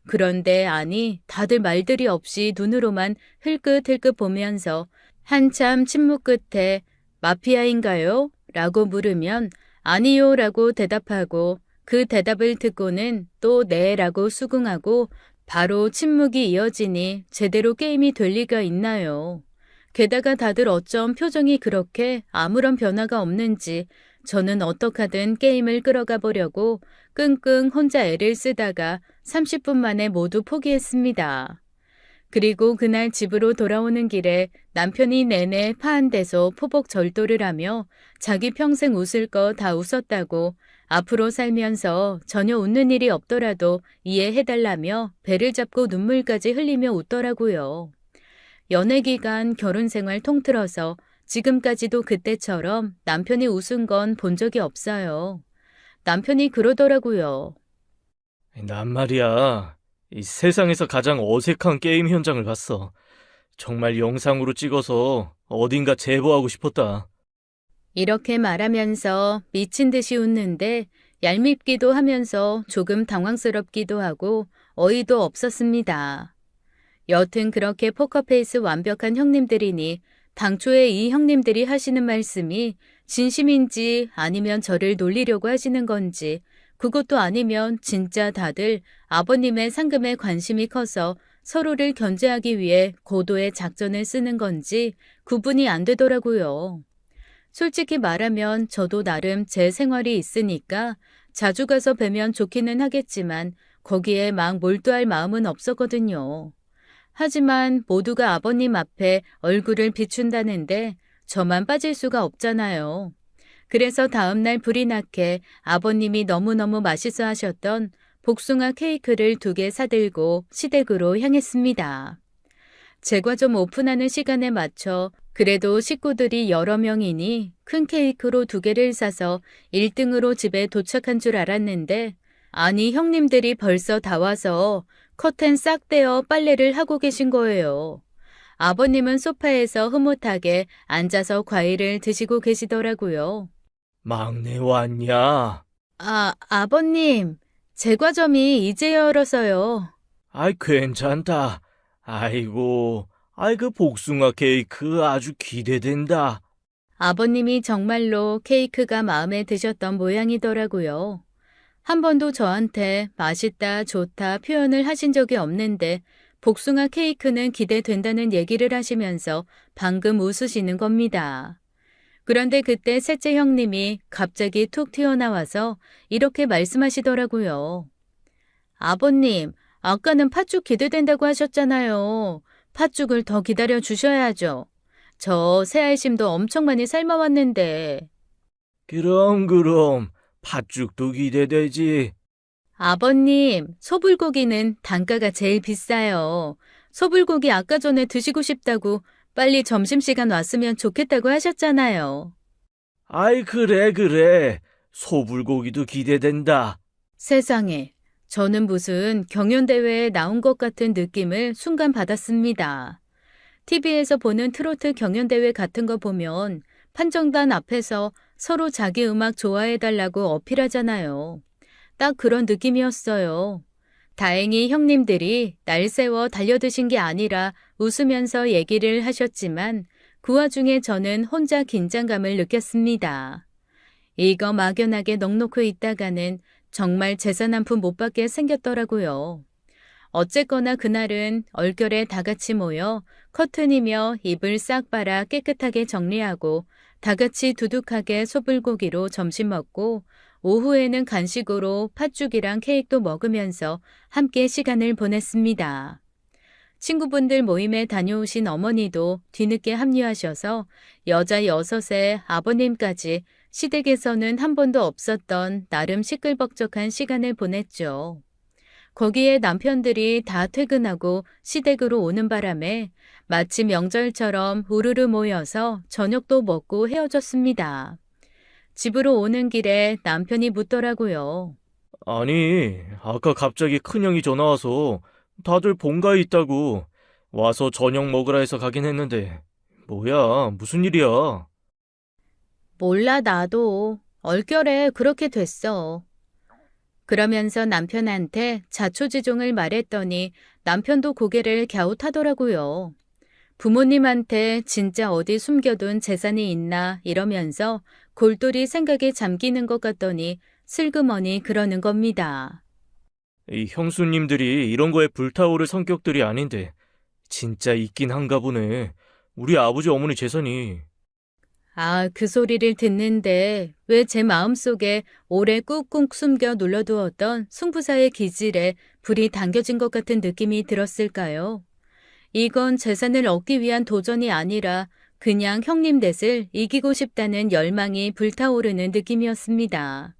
그런데 아니 다들 말들이 없이 눈으로만 흘끗흘끗 보면서 한참 침묵 끝에 마피아인가요? 라고 물으면 아니요 라고 대답하고 그 대답을 듣고는 또 네 라고 수긍하고 바로 침묵이 이어지니 제대로 게임이 될 리가 있나요? 게다가 다들 어쩜 표정이 그렇게 아무런 변화가 없는지 저는 어떡하든 게임을 끌어가 보려고 끙끙 혼자 애를 쓰다가 30분 만에 모두 포기했습니다. 그리고 그날 집으로 돌아오는 길에 남편이 내내 파한 데서 포복 절도를 하며 자기 평생 웃을 거 다 웃었다고 앞으로 살면서 전혀 웃는 일이 없더라도 이해해달라며 배를 잡고 눈물까지 흘리며 웃더라고요. 연애 기간 결혼 생활 통틀어서 지금까지도 그때처럼 남편이 웃은 건 본 적이 없어요. 남편이 그러더라고요. 난 말이야, 이 세상에서 가장 어색한 게임 현장을 봤어. 정말 영상으로 찍어서 어딘가 제보하고 싶었다. 이렇게 말하면서 미친 듯이 웃는데 얄밉기도 하면서 조금 당황스럽기도 하고 어이도 없었습니다. 여튼 그렇게 포커페이스 완벽한 형님들이니 당초에 이 형님들이 하시는 말씀이 진심인지 아니면 저를 놀리려고 하시는 건지 그것도 아니면 진짜 다들 아버님의 상금에 관심이 커서 서로를 견제하기 위해 고도의 작전을 쓰는 건지 구분이 안 되더라고요. 솔직히 말하면 저도 나름 제 생활이 있으니까 자주 가서 뵈면 좋기는 하겠지만 거기에 막 몰두할 마음은 없었거든요. 하지만 모두가 아버님 앞에 얼굴을 비춘다는데 저만 빠질 수가 없잖아요. 그래서 다음날 불이 나게 아버님이 너무너무 맛있어 하셨던 복숭아 케이크를 2개 사들고 시댁으로 향했습니다. 제과점 오픈하는 시간에 맞춰 그래도 식구들이 여러 명이니 큰 케이크로 2개를 사서 1등으로 집에 도착한 줄 알았는데 아니 형님들이 벌써 다 와서 커튼 싹 떼어 빨래를 하고 계신 거예요. 아버님은 소파에서 흐뭇하게 앉아서 과일을 드시고 계시더라고요. 막내 왔냐? 아버님, 제과점이 이제 열어서요. 아이, 괜찮다. 아이고, 그 복숭아 케이크 아주 기대된다. 아버님이 정말로 케이크가 마음에 드셨던 모양이더라고요. 한 번도 저한테 맛있다, 좋다 표현을 하신 적이 없는데 복숭아 케이크는 기대된다는 얘기를 하시면서 방금 웃으시는 겁니다. 그런데 그때 셋째 형님이 갑자기 툭 튀어나와서 이렇게 말씀하시더라고요. 아버님, 아까는 팥죽 기대된다고 하셨잖아요. 팥죽을 더 기다려 주셔야죠. 저 새알심도 엄청 많이 삶아왔는데. 그럼, 팥죽도 기대되지. 아버님, 소불고기는 단가가 제일 비싸요. 소불고기 아까 전에 드시고 싶다고 빨리 점심시간 왔으면 좋겠다고 하셨잖아요. 아이, 그래. 소불고기도 기대된다. 세상에, 저는 무슨 경연대회에 나온 것 같은 느낌을 순간 받았습니다. TV에서 보는 트로트 경연대회 같은 거 보면 판정단 앞에서 서로 자기 음악 좋아해달라고 어필하잖아요. 딱 그런 느낌이었어요. 다행히 형님들이 날 세워 달려드신 게 아니라 웃으면서 얘기를 하셨지만 그 와중에 저는 혼자 긴장감을 느꼈습니다. 이거 막연하게 넋놓고 있다가는 정말 재산 한 푼 못 받게 생겼더라고요. 어쨌거나 그날은 얼결에 다 같이 모여 커튼이며 이불 싹 빨아 깨끗하게 정리하고 다 같이 두둑하게 소불고기로 점심 먹고 오후에는 간식으로 팥죽이랑 케이크도 먹으면서 함께 시간을 보냈습니다. 친구분들 모임에 다녀오신 어머니도 뒤늦게 합류하셔서 여자 6에 아버님까지 시댁에서는 한 번도 없었던 나름 시끌벅적한 시간을 보냈죠. 거기에 남편들이 다 퇴근하고 시댁으로 오는 바람에 마치 명절처럼 우르르 모여서 저녁도 먹고 헤어졌습니다. 집으로 오는 길에 남편이 묻더라고요. 아니, 아까 갑자기 큰형이 전화 와서 다들 본가에 있다고 와서 저녁 먹으라 해서 가긴 했는데 뭐야, 무슨 일이야? 몰라 나도 얼결에 그렇게 됐어. 그러면서 남편한테 자초지종을 말했더니 남편도 고개를 갸웃하더라고요. 부모님한테 진짜 어디 숨겨둔 재산이 있나 이러면서 골똘히 생각에 잠기는 것 같더니 슬그머니 그러는 겁니다. 이 형수님들이 이런 거에 불타오를 성격들이 아닌데 진짜 있긴 한가 보네. 우리 아버지 어머니 재산이. 아, 그 소리를 듣는데 왜 제 마음속에 오래 꾹꾹 숨겨 눌러두었던 승부사의 기질에 불이 당겨진 것 같은 느낌이 들었을까요? 이건 재산을 얻기 위한 도전이 아니라 그냥 형님 넷을 이기고 싶다는 열망이 불타오르는 느낌이었습니다.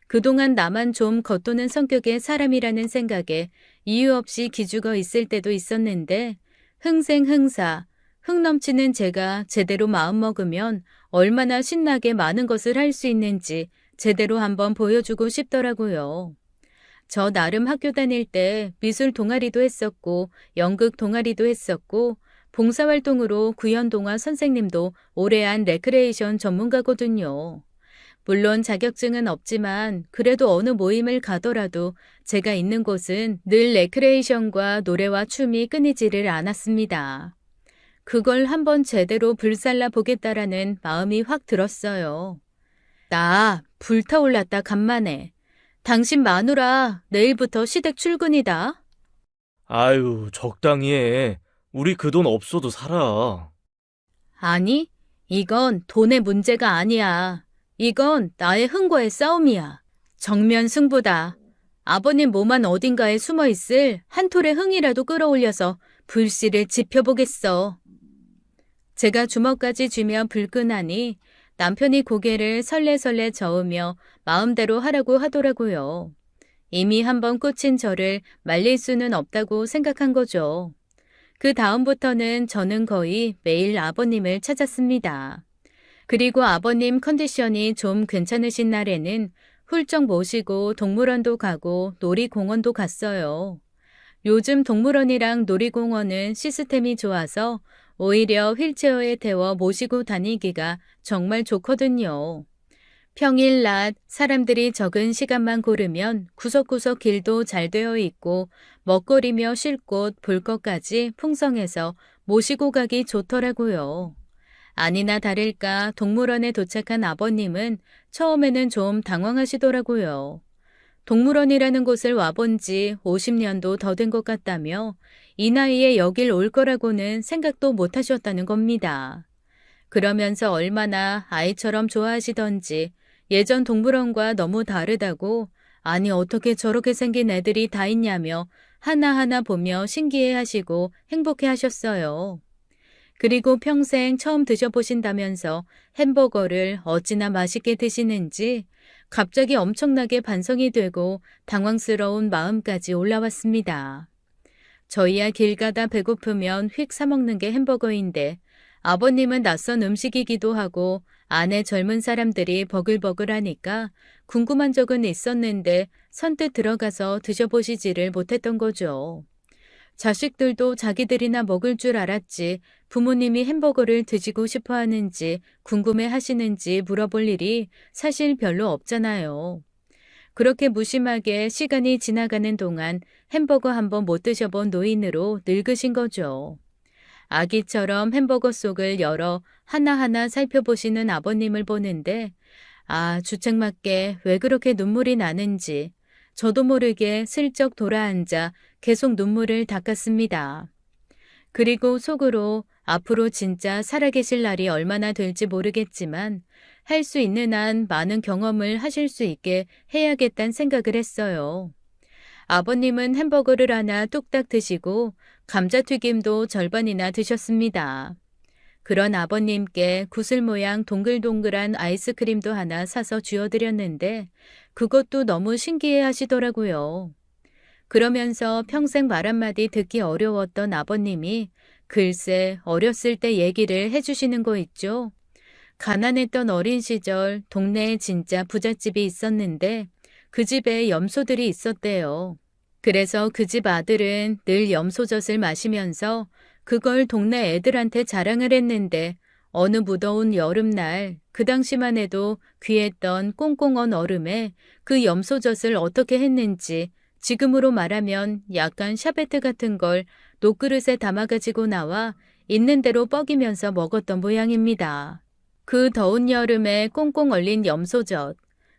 그동안 나만 좀 겉도는 성격의 사람이라는 생각에 이유 없이 기죽어 있을 때도 있었는데 흥생흥사, 흥 넘치는 제가 제대로 마음먹으면 얼마나 신나게 많은 것을 할 수 있는지 제대로 한번 보여주고 싶더라고요. 저 나름 학교 다닐 때 미술 동아리도 했었고 연극 동아리도 했었고 봉사활동으로 구연동화 선생님도 오래 한 레크레이션 전문가거든요. 물론 자격증은 없지만 그래도 어느 모임을 가더라도 제가 있는 곳은 늘 레크레이션과 노래와 춤이 끊이지를 않았습니다. 그걸 한번 제대로 불살라 보겠다라는 마음이 확 들었어요. 나 불타올랐다 간만에. 당신 마누라 내일부터 시댁 출근이다. 아유, 적당히 해. 우리 그 돈 없어도 살아. 아니, 이건 돈의 문제가 아니야. 이건 나의 흥과의 싸움이야. 정면 승부다. 아버님 몸 안 어딘가에 숨어 있을 한 톨의 흥이라도 끌어올려서 불씨를 지펴보겠어. 제가 주먹까지 쥐며 불끈하니 남편이 고개를 설레설레 저으며 마음대로 하라고 하더라고요. 이미 한번 꽂힌 저를 말릴 수는 없다고 생각한 거죠. 그 다음부터는 저는 거의 매일 아버님을 찾았습니다. 그리고 아버님 컨디션이 좀 괜찮으신 날에는 훌쩍 모시고 동물원도 가고 놀이공원도 갔어요. 요즘 동물원이랑 놀이공원은 시스템이 좋아서 오히려 휠체어에 태워 모시고 다니기가 정말 좋거든요. 평일 낮 사람들이 적은 시간만 고르면 구석구석 길도 잘 되어 있고 먹거리며 쉴 곳, 볼 것까지 풍성해서 모시고 가기 좋더라고요. 아니나 다를까 동물원에 도착한 아버님은 처음에는 좀 당황하시더라고요. 동물원이라는 곳을 와본 지 50년도 더 된 것 같다며 이 나이에 여길 올 거라고는 생각도 못 하셨다는 겁니다. 그러면서 얼마나 아이처럼 좋아하시던지 예전 동물원과 너무 다르다고 아니 어떻게 저렇게 생긴 애들이 다 있냐며 하나하나 보며 신기해 하시고 행복해 하셨어요. 그리고 평생 처음 드셔보신다면서 햄버거를 어찌나 맛있게 드시는지 갑자기 엄청나게 반성이 되고 당황스러운 마음까지 올라왔습니다. 저희야 길 가다 배고프면 휙 사먹는 게 햄버거인데 아버님은 낯선 음식이기도 하고 안에 젊은 사람들이 버글버글하니까 궁금한 적은 있었는데 선뜻 들어가서 드셔보시지를 못했던 거죠. 자식들도 자기들이나 먹을 줄 알았지 부모님이 햄버거를 드시고 싶어 하는지 궁금해 하시는지 물어볼 일이 사실 별로 없잖아요. 그렇게 무심하게 시간이 지나가는 동안 햄버거 한번 못 드셔본 노인으로 늙으신 거죠. 아기처럼 햄버거 속을 열어 하나하나 살펴보시는 아버님을 보는데 아, 주책맞게 왜 그렇게 눈물이 나는지 저도 모르게 슬쩍 돌아앉아 계속 눈물을 닦았습니다. 그리고 속으로 앞으로 진짜 살아계실 날이 얼마나 될지 모르겠지만 할 수 있는 한 많은 경험을 하실 수 있게 해야겠다는 생각을 했어요. 아버님은 햄버거를 하나 뚝딱 드시고 감자튀김도 절반이나 드셨습니다. 그런 아버님께 구슬 모양 동글동글한 아이스크림도 하나 사서 쥐어드렸는데 그것도 너무 신기해 하시더라고요. 그러면서 평생 말 한마디 듣기 어려웠던 아버님이 글쎄 어렸을 때 얘기를 해주시는 거 있죠. 가난했던 어린 시절 동네에 진짜 부잣집이 있었는데 그 집에 염소들이 있었대요. 그래서 그 집 아들은 늘 염소젖을 마시면서 그걸 동네 애들한테 자랑을 했는데 어느 무더운 여름날 그 당시만 해도 귀했던 꽁꽁언 얼음에 그 염소젖을 어떻게 했는지 지금으로 말하면 약간 샤베트 같은 걸 녹그릇에 담아가지고 나와 있는 대로 뻐기면서 먹었던 모양입니다. 그 더운 여름에 꽁꽁 얼린 염소젖,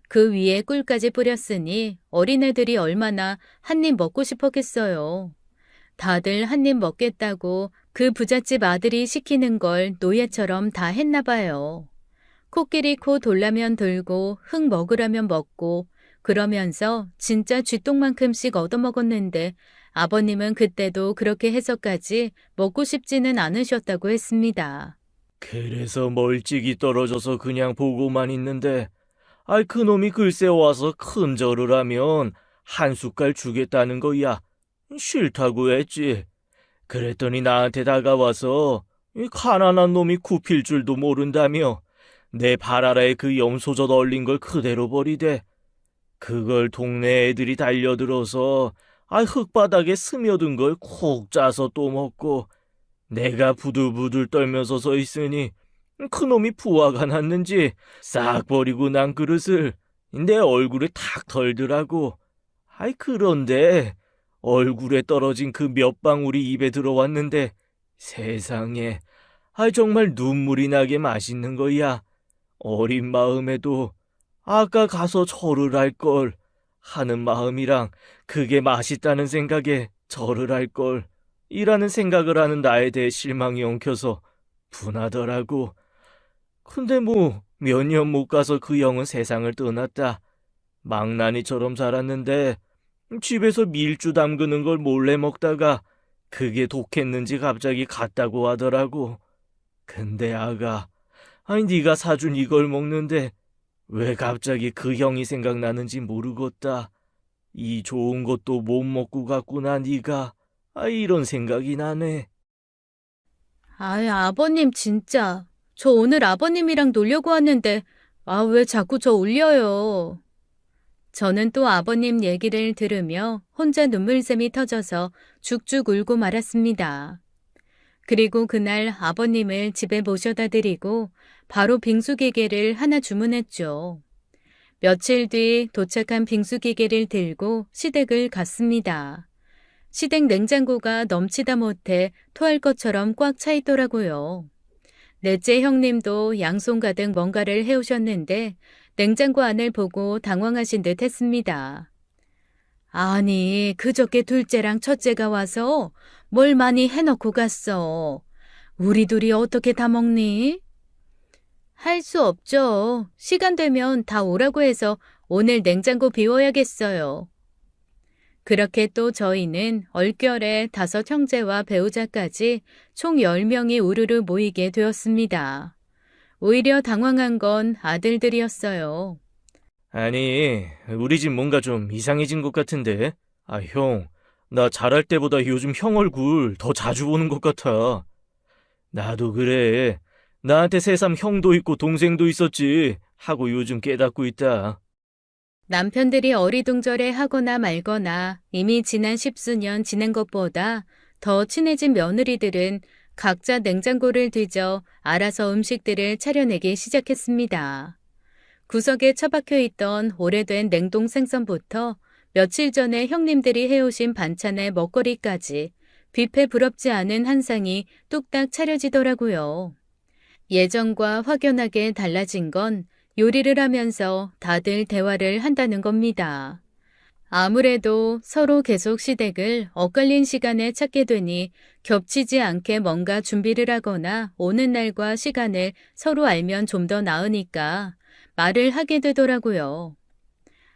그 위에 꿀까지 뿌렸으니 어린애들이 얼마나 한 입 먹고 싶었겠어요. 다들 한 입 먹겠다고 그 부잣집 아들이 시키는 걸 노예처럼 다 했나 봐요. 코끼리 코 돌라면 돌고 흙 먹으라면 먹고 그러면서 진짜 쥐똥만큼씩 얻어먹었는데 아버님은 그때도 그렇게 해서까지 먹고 싶지는 않으셨다고 했습니다. 그래서 멀찍이 떨어져서 그냥 보고만 있는데, 아이, 그놈이 글쎄 와서 큰 절을 하면 한 숟갈 주겠다는 거야. 싫다고 했지. 그랬더니 나한테 다가와서 이 가난한 놈이 굽힐 줄도 모른다며 내 발 아래에 그 염소젓 얼린 걸 그대로 버리대. 그걸 동네 애들이 달려들어서 흙바닥에 스며든 걸 콕 짜서 또 먹고 내가 부들부들 떨면서 서 있으니 그놈이 부화가 났는지 싹 버리고 난 그릇을 내 얼굴에 탁 털더라고. 그런데 얼굴에 떨어진 그 몇 방울이 입에 들어왔는데 세상에, 정말 눈물이 나게 맛있는 거야. 어린 마음에도 아까 가서 절을 할 걸 하는 마음이랑 그게 맛있다는 생각에 절을 할 걸 이라는 생각을 하는 나에 대해 실망이 엉켜서 분하더라고. 근데 뭐 몇 년 못 가서 그 형은 세상을 떠났다. 망나니처럼 자랐는데 집에서 밀주 담그는 걸 몰래 먹다가 그게 독했는지 갑자기 갔다고 하더라고. 근데 아가, 네가 사준 이걸 먹는데 왜 갑자기 그 형이 생각나는지 모르겠다. 이 좋은 것도 못 먹고 갔구나 네가. 이런 생각이 나네. 아버님 진짜. 저 오늘 아버님이랑 놀려고 왔는데 왜 자꾸 저 울려요. 저는 또 아버님 얘기를 들으며 혼자 눈물샘이 터져서 죽죽 울고 말았습니다. 그리고 그날 아버님을 집에 모셔다 드리고 바로 빙수기계를 하나 주문했죠. 며칠 뒤 도착한 빙수기계를 들고 시댁을 갔습니다. 시댁 냉장고가 넘치다 못해 토할 것처럼 꽉 차 있더라고요. 넷째 형님도 양손 가득 뭔가를 해오셨는데 냉장고 안을 보고 당황하신 듯 했습니다. 아니, 그저께 둘째랑 첫째가 와서 뭘 많이 해놓고 갔어. 우리 둘이 어떻게 다 먹니? 할 수 없죠. 시간 되면 다 오라고 해서 오늘 냉장고 비워야겠어요. 그렇게 또 저희는 얼결에 5 형제와 배우자까지 총 10명이 우르르 모이게 되었습니다. 오히려 당황한 건 아들들이었어요. 아니, 우리 집 뭔가 좀 이상해진 것 같은데. 형, 나 잘할 때보다 요즘 형 얼굴 더 자주 보는 것 같아. 나도 그래. 나한테 새삼 형도 있고 동생도 있었지 하고 요즘 깨닫고 있다. 남편들이 어리둥절해 하거나 말거나 이미 지난 10수년 지낸 것보다 더 친해진 며느리들은 각자 냉장고를 뒤져 알아서 음식들을 차려내기 시작했습니다. 구석에 처박혀 있던 오래된 냉동 생선부터 며칠 전에 형님들이 해오신 반찬의 먹거리까지 뷔페 부럽지 않은 한 상이 뚝딱 차려지더라고요. 예전과 확연하게 달라진 건 요리를 하면서 다들 대화를 한다는 겁니다. 아무래도 서로 계속 시댁을 엇갈린 시간에 찾게 되니 겹치지 않게 뭔가 준비를 하거나 오는 날과 시간을 서로 알면 좀 더 나으니까 말을 하게 되더라고요.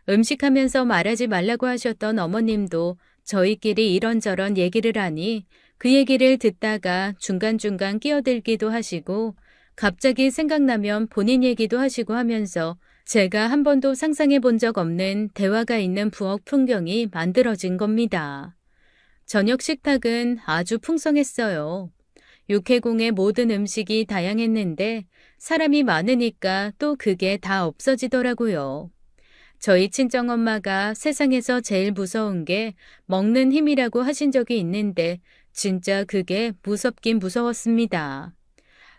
음식하면서 말하지 말라고 하셨던 어머님도 저희끼리 이런저런 얘기를 하니 그 얘기를 듣다가 중간중간 끼어들기도 하시고 갑자기 생각나면 본인 얘기도 하시고 하면서 제가 한 번도 상상해 본 적 없는 대화가 있는 부엌 풍경이 만들어진 겁니다. 저녁 식탁은 아주 풍성했어요. 육해공의 모든 음식이 다양했는데 사람이 많으니까 또 그게 다 없어지더라고요. 저희 친정엄마가 세상에서 제일 무서운 게 먹는 힘이라고 하신 적이 있는데 진짜 그게 무섭긴 무서웠습니다.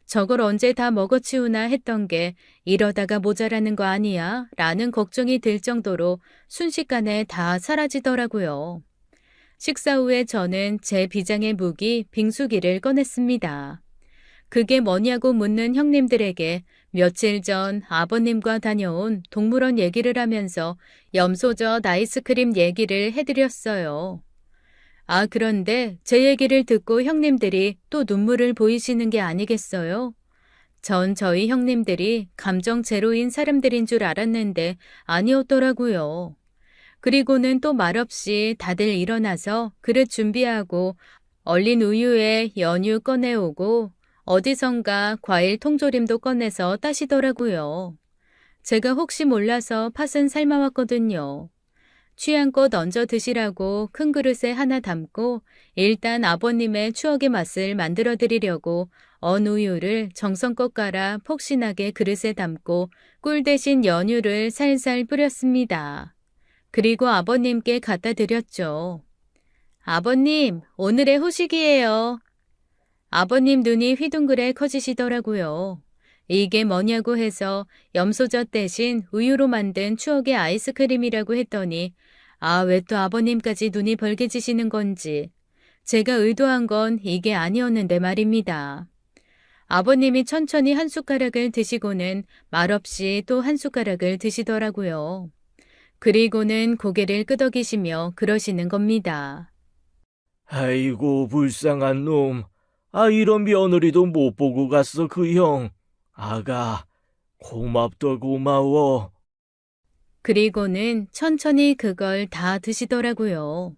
저걸 언제 다 먹어치우나 했던 게 이러다가 모자라는 거 아니야? 라는 걱정이 들 정도로 순식간에 다 사라지더라고요. 식사 후에 저는 제 비장의 무기 빙수기를 꺼냈습니다. 그게 뭐냐고 묻는 형님들에게 며칠 전 아버님과 다녀온 동물원 얘기를 하면서 염소젓 아이스크림 얘기를 해드렸어요. 아, 그런데 제 얘기를 듣고 형님들이 또 눈물을 보이시는 게 아니겠어요? 전 저희 형님들이 감정 제로인 사람들인 줄 알았는데 아니었더라고요. 그리고는 또 말없이 다들 일어나서 그릇 준비하고 얼린 우유에 연유 꺼내오고 어디선가 과일 통조림도 꺼내서 따시더라고요. 제가 혹시 몰라서 팥은 삶아왔거든요. 취향껏 얹어 드시라고 큰 그릇에 하나 담고 일단 아버님의 추억의 맛을 만들어 드리려고 언 우유를 정성껏 갈아 폭신하게 그릇에 담고 꿀 대신 연유를 살살 뿌렸습니다. 그리고 아버님께 갖다 드렸죠. 아버님, 오늘의 후식이에요. 아버님 눈이 휘둥그레 커지시더라고요. 이게 뭐냐고 해서 염소젓 대신 우유로 만든 추억의 아이스크림이라고 했더니 아, 왜 또 아버님까지 눈이 벌개지시는 건지. 제가 의도한 건 이게 아니었는데 말입니다. 아버님이 천천히 한 숟가락을 드시고는 말없이 또 한 숟가락을 드시더라고요. 그리고는 고개를 끄덕이시며 그러시는 겁니다. 아이고, 불쌍한 놈. 아, 이런 며느리도 못 보고 갔어, 그 형. 아가, 고맙다, 고마워. 그리고는 천천히 그걸 다 드시더라고요.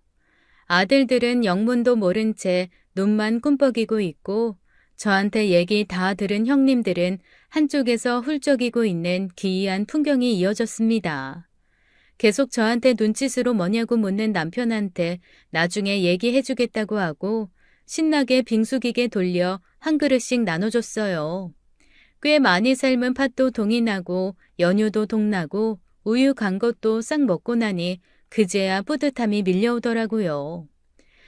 아들들은 영문도 모른 채 눈만 꿈뻑이고 있고 저한테 얘기 다 들은 형님들은 한쪽에서 훌쩍이고 있는 기이한 풍경이 이어졌습니다. 계속 저한테 눈짓으로 뭐냐고 묻는 남편한테 나중에 얘기해주겠다고 하고 신나게 빙수기계 돌려 한 그릇씩 나눠줬어요. 꽤 많이 삶은 팥도 동이 나고 연유도 동나고 우유 간 것도 싹 먹고 나니 그제야 뿌듯함이 밀려오더라고요.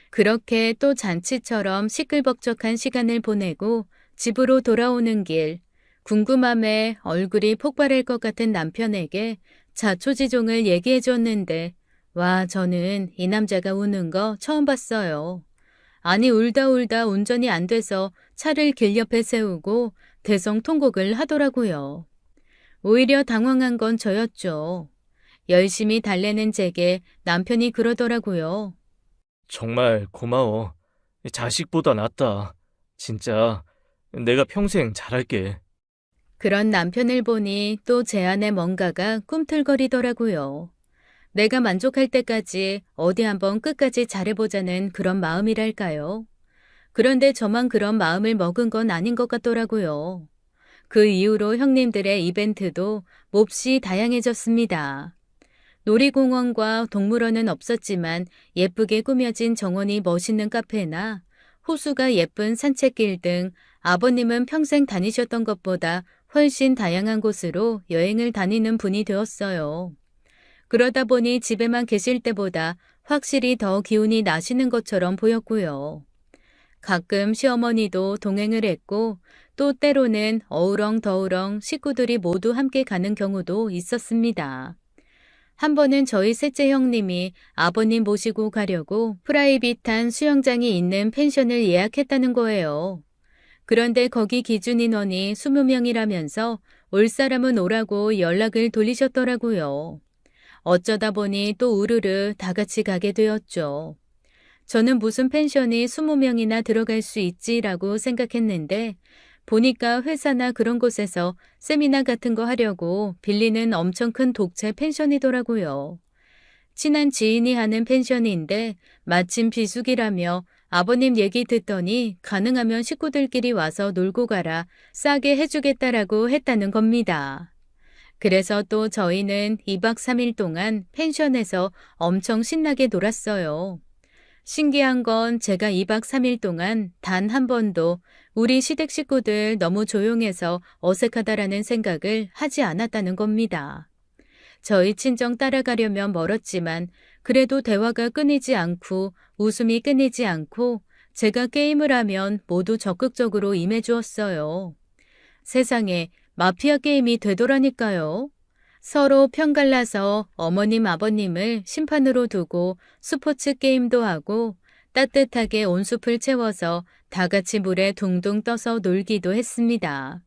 그렇게 또 잔치처럼 시끌벅적한 시간을 보내고 집으로 돌아오는 길, 궁금함에 얼굴이 폭발할 것 같은 남편에게 자초지종을 얘기해 줬는데 와, 저는 이 남자가 우는 거 처음 봤어요. 아니 울다 울다 운전이 안 돼서 차를 길 옆에 세우고 대성통곡을 하더라고요. 오히려 당황한 건 저였죠. 열심히 달래는 제게 남편이 그러더라고요. 정말 고마워. 자식보다 낫다. 진짜, 내가 평생 잘할게. 그런 남편을 보니 또 제 안에 뭔가가 꿈틀거리더라고요. 내가 만족할 때까지 어디 한번 끝까지 잘해보자는 그런 마음이랄까요. 그런데 저만 그런 마음을 먹은 건 아닌 것 같더라고요. 그 이후로 형님들의 이벤트도 몹시 다양해졌습니다. 놀이공원과 동물원은 없었지만 예쁘게 꾸며진 정원이 멋있는 카페나 호수가 예쁜 산책길 등 아버님은 평생 다니셨던 것보다 훨씬 다양한 곳으로 여행을 다니는 분이 되었어요. 그러다 보니 집에만 계실 때보다 확실히 더 기운이 나시는 것처럼 보였고요. 가끔 시어머니도 동행을 했고 또 때로는 어우렁더우렁 식구들이 모두 함께 가는 경우도 있었습니다. 한 번은 저희 셋째 형님이 아버님 모시고 가려고 프라이빗한 수영장이 있는 펜션을 예약했다는 거예요. 그런데 거기 기준 인원이 20명이라면서 올 사람은 오라고 연락을 돌리셨더라고요. 어쩌다 보니 또 우르르 다 같이 가게 되었죠. 저는 무슨 펜션이 20명이나 들어갈 수 있지라고 생각했는데 보니까 회사나 그런 곳에서 세미나 같은 거 하려고 빌리는 엄청 큰 독채 펜션이더라고요. 친한 지인이 하는 펜션인데 마침 비수기라며 아버님 얘기 듣더니 가능하면 식구들끼리 와서 놀고 가라 싸게 해주겠다라고 했다는 겁니다. 그래서 또 저희는 2박 3일 동안 펜션에서 엄청 신나게 놀았어요. 신기한 건 제가 2박 3일 동안 단 한 번도 우리 시댁 식구들 너무 조용해서 어색하다라는 생각을 하지 않았다는 겁니다. 저희 친정 따라가려면 멀었지만 그래도 대화가 끊이지 않고 웃음이 끊이지 않고 제가 게임을 하면 모두 적극적으로 임해주었어요. 세상에 마피아 게임이 되더라니까요. 서로 편갈라서 어머님 아버님을 심판으로 두고 스포츠 게임도 하고 따뜻하게 온숲을 채워서 다 같이 물에 둥둥 떠서 놀기도 했습니다.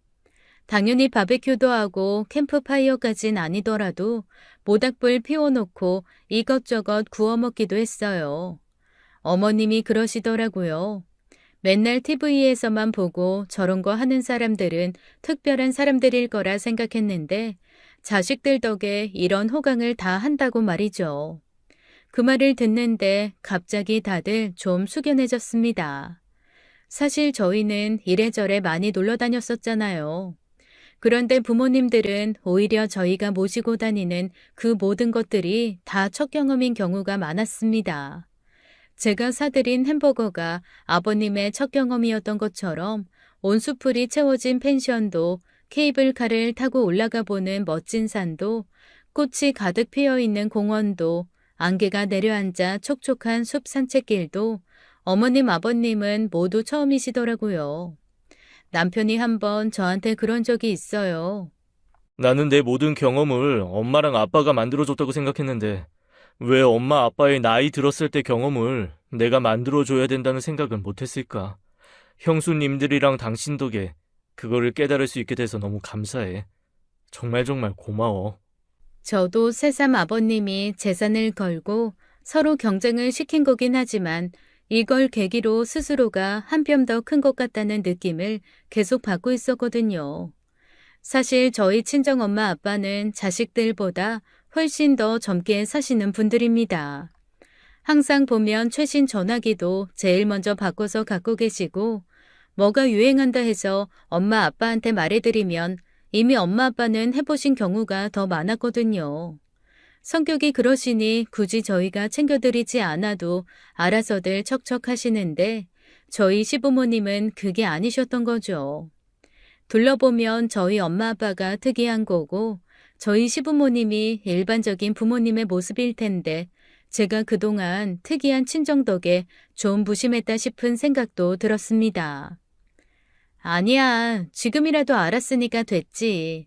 당연히 바베큐도 하고 캠프파이어까진 아니더라도 모닥불 피워놓고 이것저것 구워 먹기도 했어요. 어머님이 그러시더라고요. 맨날 TV에서만 보고 저런 거 하는 사람들은 특별한 사람들일 거라 생각했는데 자식들 덕에 이런 호강을 다 한다고 말이죠. 그 말을 듣는데 갑자기 다들 좀 숙연해졌습니다. 사실 저희는 이래저래 많이 놀러 다녔었잖아요. 그런데 부모님들은 오히려 저희가 모시고 다니는 그 모든 것들이 다 첫 경험인 경우가 많았습니다. 제가 사드린 햄버거가 아버님의 첫 경험이었던 것처럼 온수풀이 채워진 펜션도, 케이블카를 타고 올라가 보는 멋진 산도, 꽃이 가득 피어 있는 공원도, 안개가 내려앉아 촉촉한 숲 산책길도 어머님, 아버님은 모두 처음이시더라고요. 남편이 한번 저한테 그런 적이 있어요. 나는 내 모든 경험을 엄마랑 아빠가 만들어줬다고 생각했는데 왜 엄마 아빠의 나이 들었을 때 경험을 내가 만들어줘야 된다는 생각은 못했을까? 형수님들이랑 당신 덕에 그거를 깨달을 수 있게 돼서 너무 감사해. 정말 정말 고마워. 저도 새삼 아버님이 재산을 걸고 서로 경쟁을 시킨 거긴 하지만 이걸 계기로 스스로가 한 뼘 더 큰 것 같다는 느낌을 계속 받고 있었거든요. 사실 저희 친정엄마 아빠는 자식들보다 훨씬 더 젊게 사시는 분들입니다. 항상 보면 최신 전화기도 제일 먼저 바꿔서 갖고 계시고 뭐가 유행한다 해서 엄마 아빠한테 말해드리면 이미 엄마 아빠는 해보신 경우가 더 많았거든요. 성격이 그러시니 굳이 저희가 챙겨드리지 않아도 알아서들 척척 하시는데 저희 시부모님은 그게 아니셨던 거죠. 둘러보면 저희 엄마 아빠가 특이한 거고 저희 시부모님이 일반적인 부모님의 모습일 텐데 제가 그동안 특이한 친정 덕에 좀 무심했다 싶은 생각도 들었습니다. 아니야, 지금이라도 알았으니까 됐지.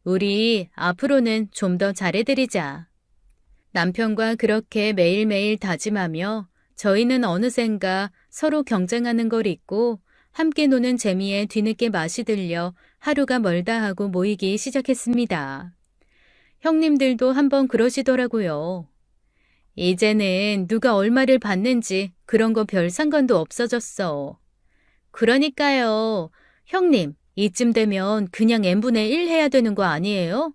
우리 앞으로는 좀 더 잘해드리자. 남편과 그렇게 매일매일 다짐하며 저희는 어느샌가 서로 경쟁하는 걸 잊고 함께 노는 재미에 뒤늦게 맛이 들려 하루가 멀다 하고 모이기 시작했습니다. 형님들도 한번 그러시더라고요. 이제는 누가 얼마를 받는지 그런 거 별 상관도 없어졌어. 그러니까요. 형님, 이쯤 되면 그냥 n분의 1 해야 되는 거 아니에요?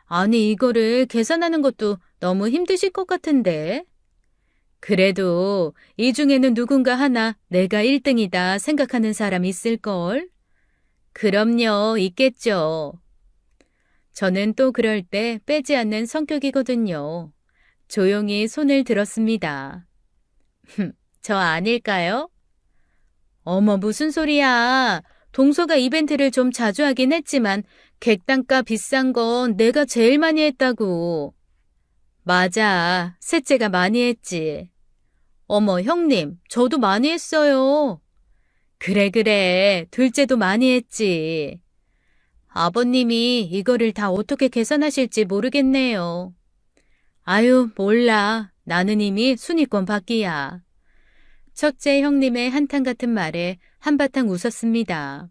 아니, 이거를 계산하는 것도 너무 힘드실 것 같은데. 그래도 이 중에는 누군가 하나 내가 1등이다 생각하는 사람 있을걸? 그럼요, 있겠죠. 저는 또 그럴 때 빼지 않는 성격이거든요. 조용히 손을 들었습니다. 저 아닐까요? 어머, 무슨 소리야. 동서가 이벤트를 좀 자주 하긴 했지만 객단가 비싼 건 내가 제일 많이 했다고. 맞아, 셋째가 많이 했지. 어머, 형님, 저도 많이 했어요. 그래, 둘째도 많이 했지. 아버님이 이거를 다 어떻게 계산하실지 모르겠네요. 아유, 몰라. 나는 이미 순위권 밖이야. 첫째 형님의 한탄 같은 말에 한바탕 웃었습니다.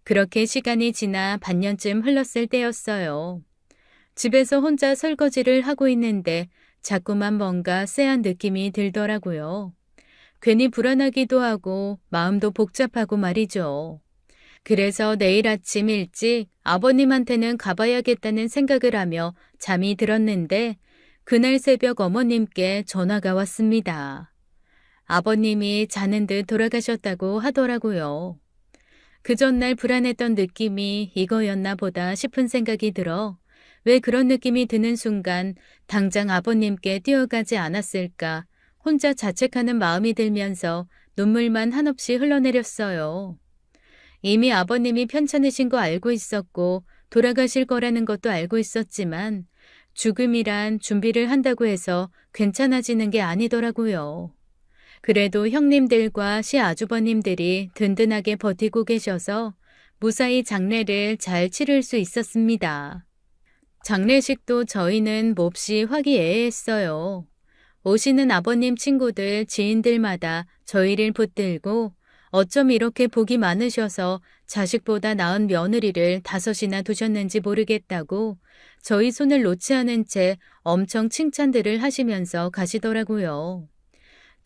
그렇게 시간이 지나 반년쯤 흘렀을 때였어요. 집에서 혼자 설거지를 하고 있는데 자꾸만 뭔가 쎄한 느낌이 들더라고요. 괜히 불안하기도 하고 마음도 복잡하고 말이죠. 그래서 내일 아침 일찍 아버님한테는 가봐야겠다는 생각을 하며 잠이 들었는데 그날 새벽 어머님께 전화가 왔습니다. 아버님이 자는 듯 돌아가셨다고 하더라고요. 그 전날 불안했던 느낌이 이거였나 보다 싶은 생각이 들어 왜 그런 느낌이 드는 순간 당장 아버님께 뛰어가지 않았을까 혼자 자책하는 마음이 들면서 눈물만 한없이 흘러내렸어요. 이미 아버님이 편찮으신 거 알고 있었고 돌아가실 거라는 것도 알고 있었지만 죽음이란 준비를 한다고 해서 괜찮아지는 게 아니더라고요. 그래도 형님들과 시아주버님들이 든든하게 버티고 계셔서 무사히 장례를 잘 치를 수 있었습니다. 장례식도 저희는 몹시 화기애애했어요. 오시는 아버님 친구들, 지인들마다 저희를 붙들고 어쩜 이렇게 복이 많으셔서 자식보다 나은 며느리를 5이나 두셨는지 모르겠다고 저희 손을 놓지 않은 채 엄청 칭찬들을 하시면서 가시더라고요.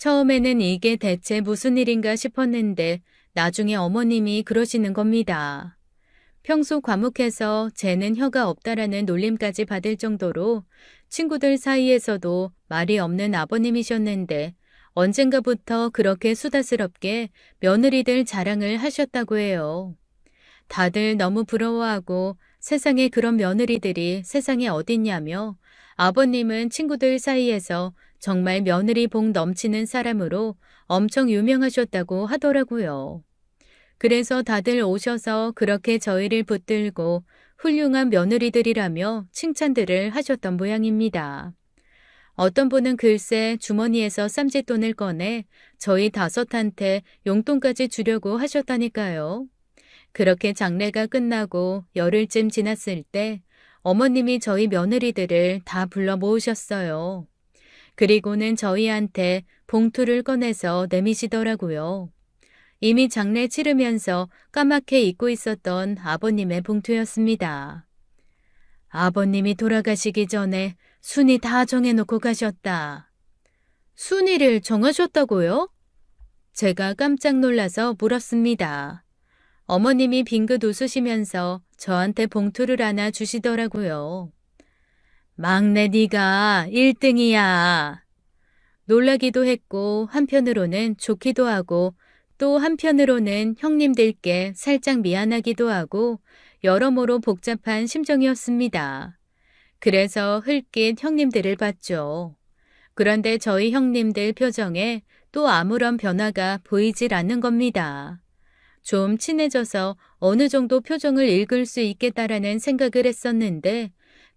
처음에는 이게 대체 무슨 일인가 싶었는데 나중에 어머님이 그러시는 겁니다. 평소 과묵해서 쟤는 혀가 없다라는 놀림까지 받을 정도로 친구들 사이에서도 말이 없는 아버님이셨는데 언젠가부터 그렇게 수다스럽게 며느리들 자랑을 하셨다고 해요. 다들 너무 부러워하고 세상에 그런 며느리들이 세상에 어딨냐며 아버님은 친구들 사이에서 정말 며느리 복 넘치는 사람으로 엄청 유명하셨다고 하더라고요. 그래서 다들 오셔서 그렇게 저희를 붙들고 훌륭한 며느리들이라며 칭찬들을 하셨던 모양입니다. 어떤 분은 글쎄 주머니에서 쌈짓돈을 꺼내 저희 5한테 용돈까지 주려고 하셨다니까요. 그렇게 장례가 끝나고 열흘쯤 지났을 때 어머님이 저희 며느리들을 다 불러 모으셨어요. 그리고는 저희한테 봉투를 꺼내서 내미시더라고요. 이미 장례 치르면서 까맣게 잊고 있었던 아버님의 봉투였습니다. 아버님이 돌아가시기 전에 순위 다 정해놓고 가셨다. 순위를 정하셨다고요? 제가 깜짝 놀라서 물었습니다. 어머님이 빙긋 웃으시면서 저한테 봉투를 하나 주시더라고요. 막내 네가 1등이야. 놀라기도 했고 한편으로는 좋기도 하고 또 한편으로는 형님들께 살짝 미안하기도 하고 여러모로 복잡한 심정이었습니다. 그래서 흘낏 형님들을 봤죠. 그런데 저희 형님들 표정에 또 아무런 변화가 보이질 않는 겁니다. 좀 친해져서 어느 정도 표정을 읽을 수 있겠다라는 생각을 했었는데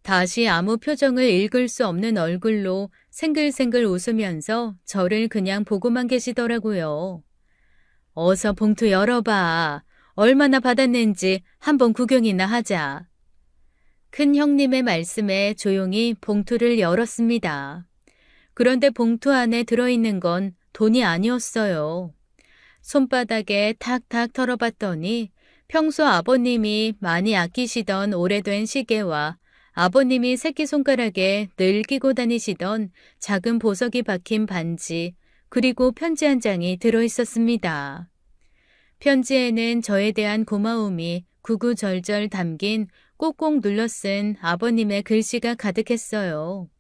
다시 아무 표정을 읽을 수 없는 얼굴로 생글생글 웃으면서 저를 그냥 보고만 계시더라고요. 어서 봉투 열어봐. 얼마나 받았는지 한번 구경이나 하자. 큰 형님의 말씀에 조용히 봉투를 열었습니다. 그런데 봉투 안에 들어있는 건 돈이 아니었어요. 손바닥에 탁탁 털어봤더니 평소 아버님이 많이 아끼시던 오래된 시계와 아버님이 새끼손가락에 늘 끼고 다니시던 작은 보석이 박힌 반지, 그리고 편지 한 장이 들어있었습니다. 편지에는 저에 대한 고마움이 구구절절 담긴 꼭꼭 눌러 쓴 아버님의 글씨가 가득했어요.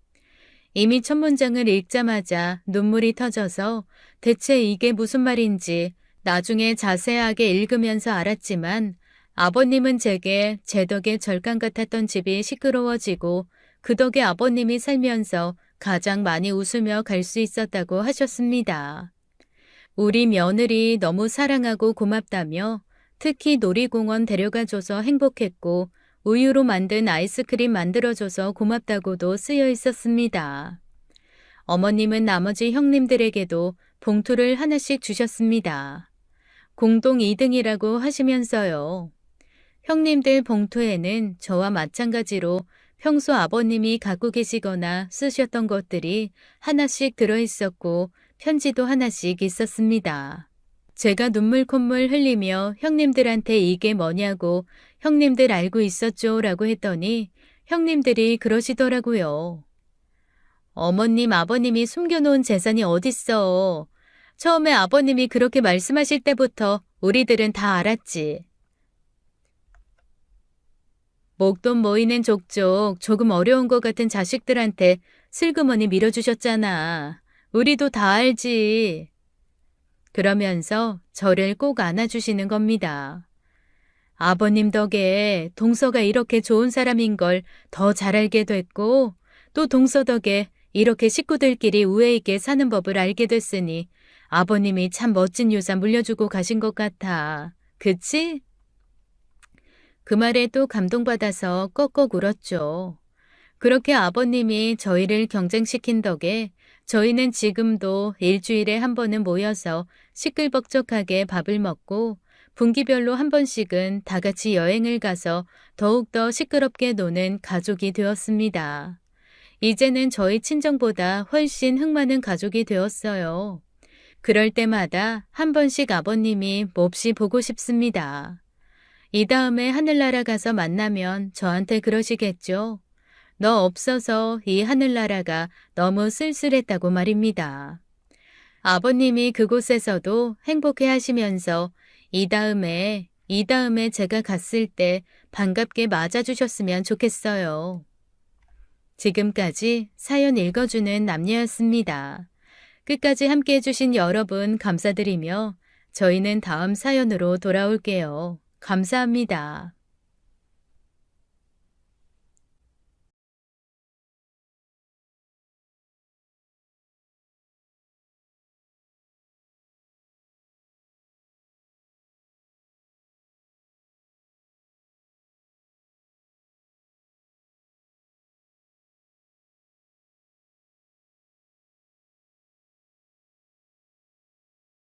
이미 첫 문장을 읽자마자 눈물이 터져서 대체 이게 무슨 말인지 나중에 자세하게 읽으면서 알았지만 아버님은 제게 제 덕에 절간 같았던 집이 시끄러워지고 그 덕에 아버님이 살면서 가장 많이 웃으며 갈 수 있었다고 하셨습니다. 우리 며느리 너무 사랑하고 고맙다며 특히 놀이공원 데려가줘서 행복했고 우유로 만든 아이스크림 만들어줘서 고맙다고도 쓰여 있었습니다. 어머님은 나머지 형님들에게도 봉투를 하나씩 주셨습니다. 공동 2등이라고 하시면서요. 형님들 봉투에는 저와 마찬가지로 평소 아버님이 갖고 계시거나 쓰셨던 것들이 하나씩 들어있었고 편지도 하나씩 있었습니다. 제가 눈물 콧물 흘리며 형님들한테 이게 뭐냐고 형님들 알고 있었죠 라고 했더니 형님들이 그러시더라고요. 어머님 아버님이 숨겨놓은 재산이 어딨어. 처음에 아버님이 그렇게 말씀하실 때부터 우리들은 다 알았지. 목돈 모이는 족족 조금 어려운 것 같은 자식들한테 슬그머니 밀어주셨잖아. 우리도 다 알지. 그러면서 저를 꼭 안아주시는 겁니다. 아버님 덕에 동서가 이렇게 좋은 사람인 걸 더 잘 알게 됐고 또 동서 덕에 이렇게 식구들끼리 우애 있게 사는 법을 알게 됐으니 아버님이 참 멋진 유산 물려주고 가신 것 같아. 그치? 그 말에 또 감동받아서 꺽꺽 울었죠. 그렇게 아버님이 저희를 경쟁시킨 덕에 저희는 지금도 일주일에 한 번은 모여서 시끌벅적하게 밥을 먹고 분기별로 한 번씩은 다 같이 여행을 가서 더욱더 시끄럽게 노는 가족이 되었습니다. 이제는 저희 친정보다 훨씬 흥 많은 가족이 되었어요. 그럴 때마다 한 번씩 아버님이 몹시 보고 싶습니다. 이 다음에 하늘나라 가서 만나면 저한테 그러시겠죠. 너 없어서 이 하늘나라가 너무 쓸쓸했다고 말입니다. 아버님이 그곳에서도 행복해 하시면서 이 다음에 제가 갔을 때 반갑게 맞아주셨으면 좋겠어요. 지금까지 사연 읽어주는 남녀였습니다. 끝까지 함께 해주신 여러분 감사드리며 저희는 다음 사연으로 돌아올게요. 감사합니다.